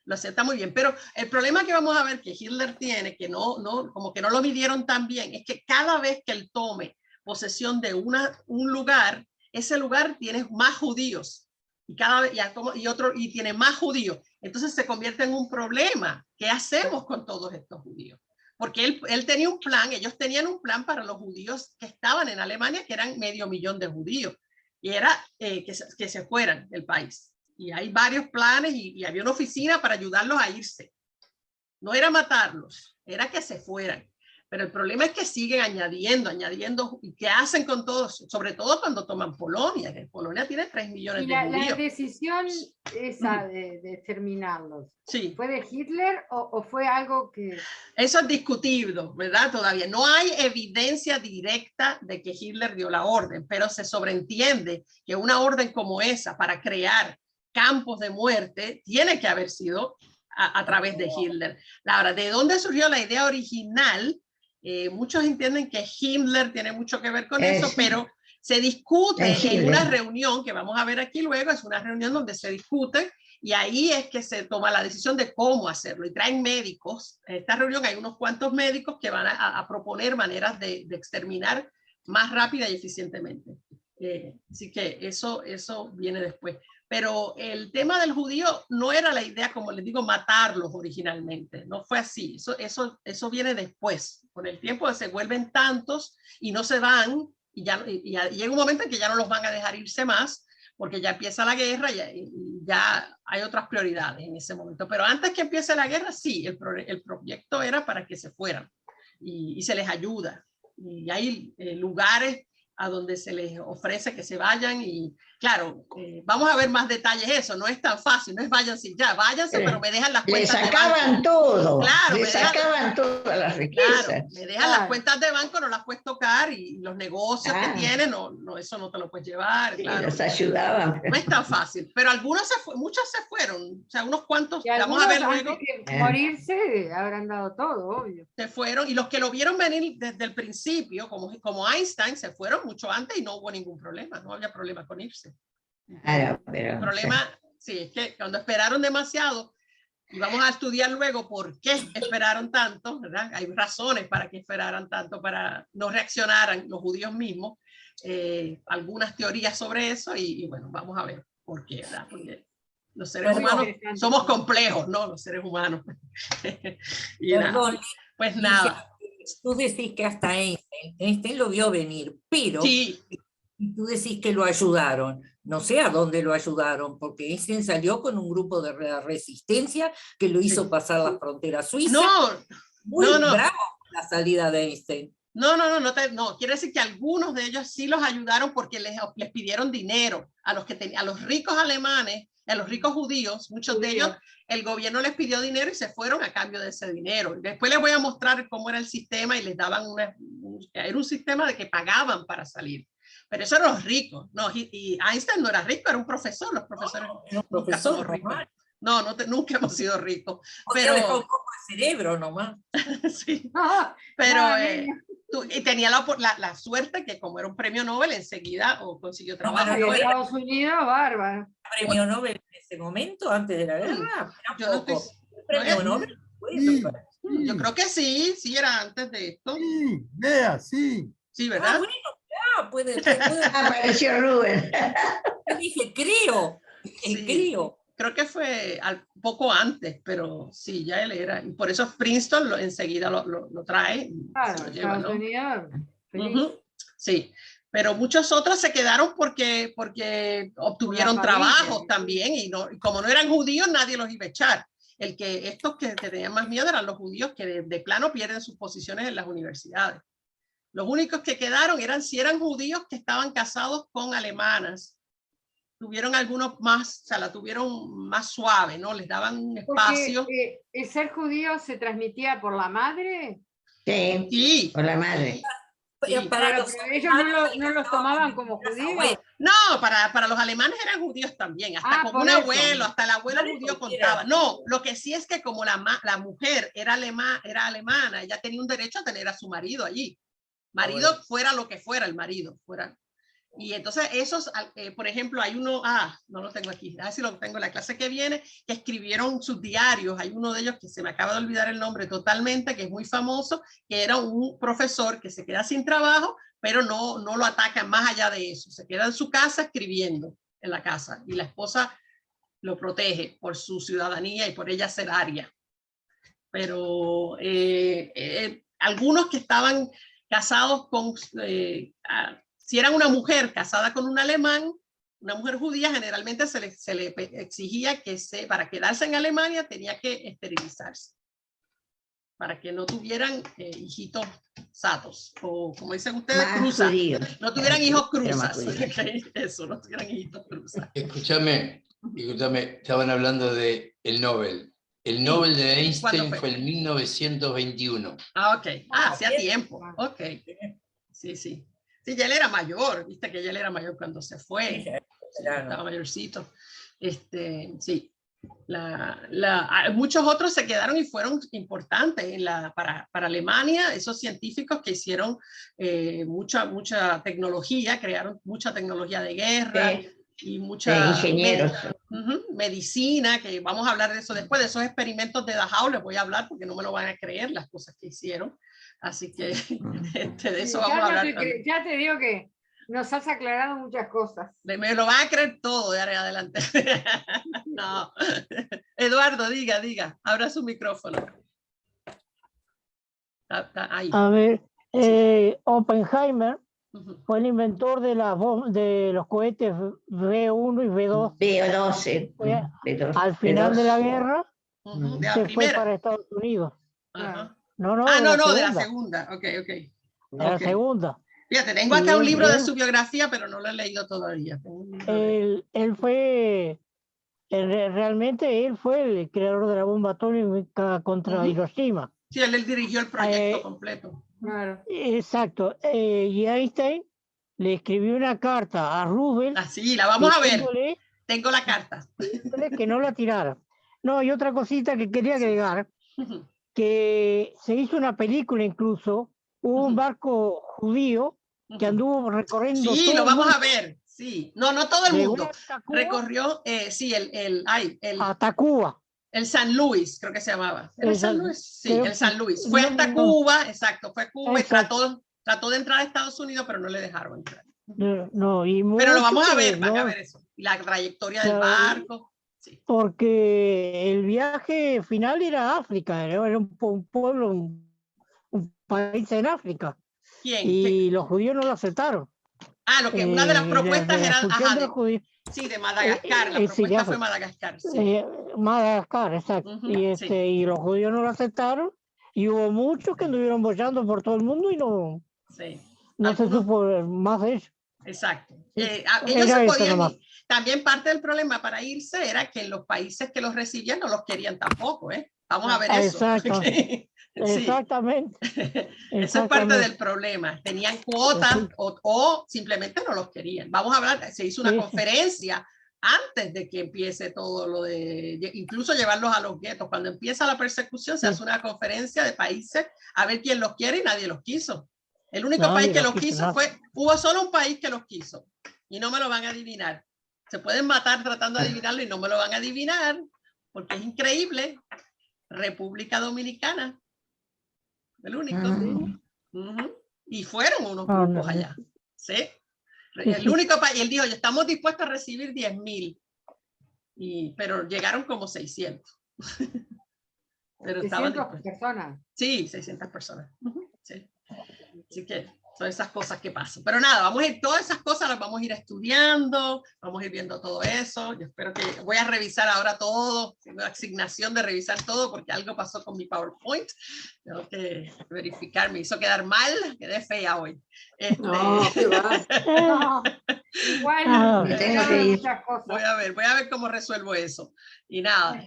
lo acepta muy bien. Pero el problema que vamos a ver que Hitler tiene, que como que no lo midieron tan bien, es que cada vez que él tome posesión de un lugar, ese lugar tiene más judíos y tiene más judíos, entonces se convierte en un problema. ¿Qué hacemos con todos estos judíos? Porque él tenía un plan, ellos tenían un plan para los judíos que estaban en Alemania, que eran 500.000 de judíos, y era que se fueran del país. Y hay varios planes y había una oficina para ayudarlos a irse. No era matarlos, era que se fueran. Pero el problema es que siguen añadiendo, y qué hacen con todos, sobre todo cuando toman Polonia, que Polonia tiene 3 millones de judíos. La decisión esa de exterminarlos, ¿fue de Hitler o fue algo que...? Eso es discutible, ¿verdad? Todavía no hay evidencia directa de que Hitler dio la orden, pero se sobreentiende que una orden como esa para crear campos de muerte tiene que haber sido a través de Hitler. Ahora, ¿de dónde surgió la idea original? Muchos entienden que Himmler tiene mucho que ver con eso, pero se discute en una reunión que vamos a ver aquí luego, es una reunión donde se discute y ahí es que se toma la decisión de cómo hacerlo y traen médicos. En esta reunión hay unos cuantos médicos que van a proponer maneras de exterminar más rápida y eficientemente. Así que eso viene después. Pero el tema del judío no era la idea, como les digo, matarlos originalmente. No fue así. Eso viene después. Con el tiempo se vuelven tantos y no se van. Y llega un momento en que ya no los van a dejar irse más, porque ya empieza la guerra y ya hay otras prioridades en ese momento. Pero antes que empiece la guerra, sí, el proyecto era para que se fueran y se les ayuda. Y hay lugares a donde se les ofrece que se vayan y claro, vamos a ver más detalles eso, no es tan fácil, no es váyanse ya, váyanse, pero me dejan las Le cuentas de sacaban banco. todo, Claro, le me dejan, sacaban todas las riquezas. claro, me dejan las cuentas de banco, no las puedes tocar y los negocios que tienen, no, eso no te lo puedes llevar. Sí, claro. los ayudaban. No es tan fácil, pero algunos muchos se fueron, o sea, unos cuantos, Y vamos a ver luego, antes que morirse habrán dado todo, obvio. se fueron, y los que lo vieron venir desde el principio, como Einstein, se fueron mucho antes y no hubo ningún problema, no había problema con irse. Claro, pero, El problema, sí, es que cuando esperaron demasiado, y vamos a estudiar luego por qué esperaron tanto, ¿verdad? Hay razones para que esperaran tanto, para no reaccionaran los judíos mismos, algunas teorías sobre eso, y bueno, vamos a ver por qué, ¿verdad? Porque los seres humanos somos complejos, ¿no? Los seres humanos. Y Perdón, nada, pues nada. Tú decís que hasta Einstein lo vio venir, pero Sí. tú decís que lo ayudaron. No sé a dónde lo ayudaron, porque Einstein salió con un grupo de resistencia que lo hizo pasar la frontera suiza. Muy bravo la salida de Einstein. No, quiere decir que algunos de ellos sí los ayudaron porque les pidieron dinero a los ricos alemanes, a los ricos judíos, muchos de ellos, el gobierno les pidió dinero y se fueron a cambio de ese dinero. Después les voy a mostrar cómo era el sistema y les daban era un sistema de que pagaban para salir. Pero eso eran los ricos, ¿no? Y Einstein no era rico, era un profesor, los profesores nunca somos ricos. Nunca hemos sido ricos. Pero dejó un poco de cerebro nomás. Sí, pero y tenía la suerte que como era un premio Nobel enseguida consiguió trabajo. En Estados Unidos, bárbaro. Premio Nobel en ese momento, antes de la guerra. Yo no estoy, premio Nobel. Yo creo que sí era antes de esto. Sí, vea, sí. Sí, ¿verdad? Puede. Apareció Rubén. Yo dije, creo. Creo que fue poco antes, pero sí, ya él era. Y por eso Princeton enseguida lo trae. Claro, se lo lleva, Estados ¿no? Unidos. Sí, pero muchos otros se quedaron porque obtuvieron trabajos también y como no eran judíos nadie los iba a echar. Estos que tenían más miedo eran los judíos que de plano pierden sus posiciones en las universidades. Los únicos que quedaron si eran judíos que estaban casados con alemanas. Tuvieron algunos más, o sea, la tuvieron más suave, ¿no? Les daban un espacio. Porque el ser judío se transmitía por la madre. Sí, por la madre. Sí. Pero ellos no los tomaban como judíos. No, para los alemanes eran judíos también, hasta como un abuelo, hasta el abuelo judío contaba. No, lo que sí es que como la mujer era alemana, ella tenía un derecho a tener a su marido allí. Marido fuera lo que fuera el marido, fuera. Y entonces esos, por ejemplo, hay uno, no lo tengo aquí, a ver si lo tengo en la clase que viene, que escribieron sus diarios. Hay uno de ellos que se me acaba de olvidar el nombre totalmente, que es muy famoso, que era un profesor que se queda sin trabajo, pero no lo atacan más allá de eso. Se queda en su casa escribiendo en la casa y la esposa lo protege por su ciudadanía y por ella ser aria. Pero algunos que estaban casados con... si eran una mujer casada con un alemán, una mujer judía, generalmente se le exigía que para quedarse en Alemania tenía que esterilizarse, para que no tuvieran hijitos satos, o como dicen ustedes, cruzas. No tuvieran hijos cruzas. Eso, no tuvieran hijitos cruzas. Escúchame, estaban hablando de el Nobel. El Nobel de Einstein fue en 1921. Ok. Hacía tiempo. Ok. Sí. Sí, ya él era mayor, viste que ya él era mayor cuando se fue, estaba mayorcito. Sí, muchos otros se quedaron y fueron importantes para Alemania, esos científicos que hicieron mucha tecnología, crearon mucha tecnología de guerra y mucha ingenieros. Medicina, que vamos a hablar de eso después, de esos experimentos de Dachau les voy a hablar porque no me lo van a creer las cosas que hicieron. Así que de eso vamos a hablar. Ya te digo que nos has aclarado muchas cosas. Me lo van a creer todo de ahora en adelante. No. Eduardo, diga, abra su micrófono. Ahí. A ver, Oppenheimer fue el inventor de los cohetes B1 y B2. B2. Al final de la guerra, se fue primera. para Estados Unidos. Ajá. No, de la segunda. Ok. De la segunda. Fíjate, tengo acá un libro de su biografía, pero no lo he leído todavía. Él fue, realmente él fue el creador de la bomba atómica contra Hiroshima. Sí, él dirigió el proyecto completo. Claro. Exacto. Y Einstein le escribió una carta a Roosevelt. Sí, la vamos a ver. Tengo la carta. Que no la tirara. No, y otra cosita que quería agregar, que se hizo una película incluso, hubo un barco judío que anduvo recorriendo. Sí, lo vamos a ver. Sí, no todo el mundo. Recorrió, sí, a Tacuba. El San Luis, creo que se llamaba. ¿Era el San Luis? Sí, el San Luis. Fue hasta Cuba, exacto, fue a Cuba y trató de entrar a Estados Unidos, pero no le dejaron entrar. Pero lo vamos a ver, van a ver eso. Y la trayectoria del barco. Sí. Porque el viaje final era África, era un pueblo, un país en África. ¿Quién? Y los judíos no lo aceptaron. Una de las propuestas era de Madagascar, la propuesta fue Madagascar. Sí. Madagascar, exacto. Y los judíos no lo aceptaron, y hubo muchos que anduvieron bollando por todo el mundo y no se supo más de ellos. Exacto. Ellos se podían ir. También parte del problema para irse era que los países que los recibían no los querían tampoco, Vamos a ver eso. Exacto. Exactamente. Eso es parte del problema. Tenían cuotas o simplemente no los querían. Vamos a hablar, se hizo una conferencia antes de que empiece todo lo de, incluso llevarlos a los guetos. Cuando empieza la persecución se hace una conferencia de países a ver quién los quiere y nadie los quiso. El único país que los quiso hubo solo un país que los quiso y no me lo van a adivinar. Se pueden matar tratando de adivinarlo y no me lo van a adivinar porque es increíble. República Dominicana. El único. Y fueron unos grupos allá. ¿Sí? El único país. Y él dijo, estamos dispuestos a recibir 10,000. Pero llegaron como 600. Pero 600 personas. Sí, 600 personas. Sí. Así que son esas cosas que pasan. Pero nada, todas esas cosas las vamos a ir estudiando, vamos a ir viendo todo eso. Yo espero que voy a revisar ahora todo, tengo asignación de revisar todo porque algo pasó con mi PowerPoint. Tengo que verificar, me hizo quedar mal, quedé fea hoy. No, ¿qué va? No. Igual, voy a ver cómo resuelvo eso. Y nada,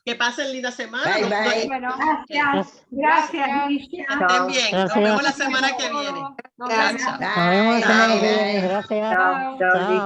que pasen linda semana. Bye, bye. Bueno, gracias. Estén bien. Nos vemos la semana que viene. Nos vemos la semana que viene. Gracias. Chao.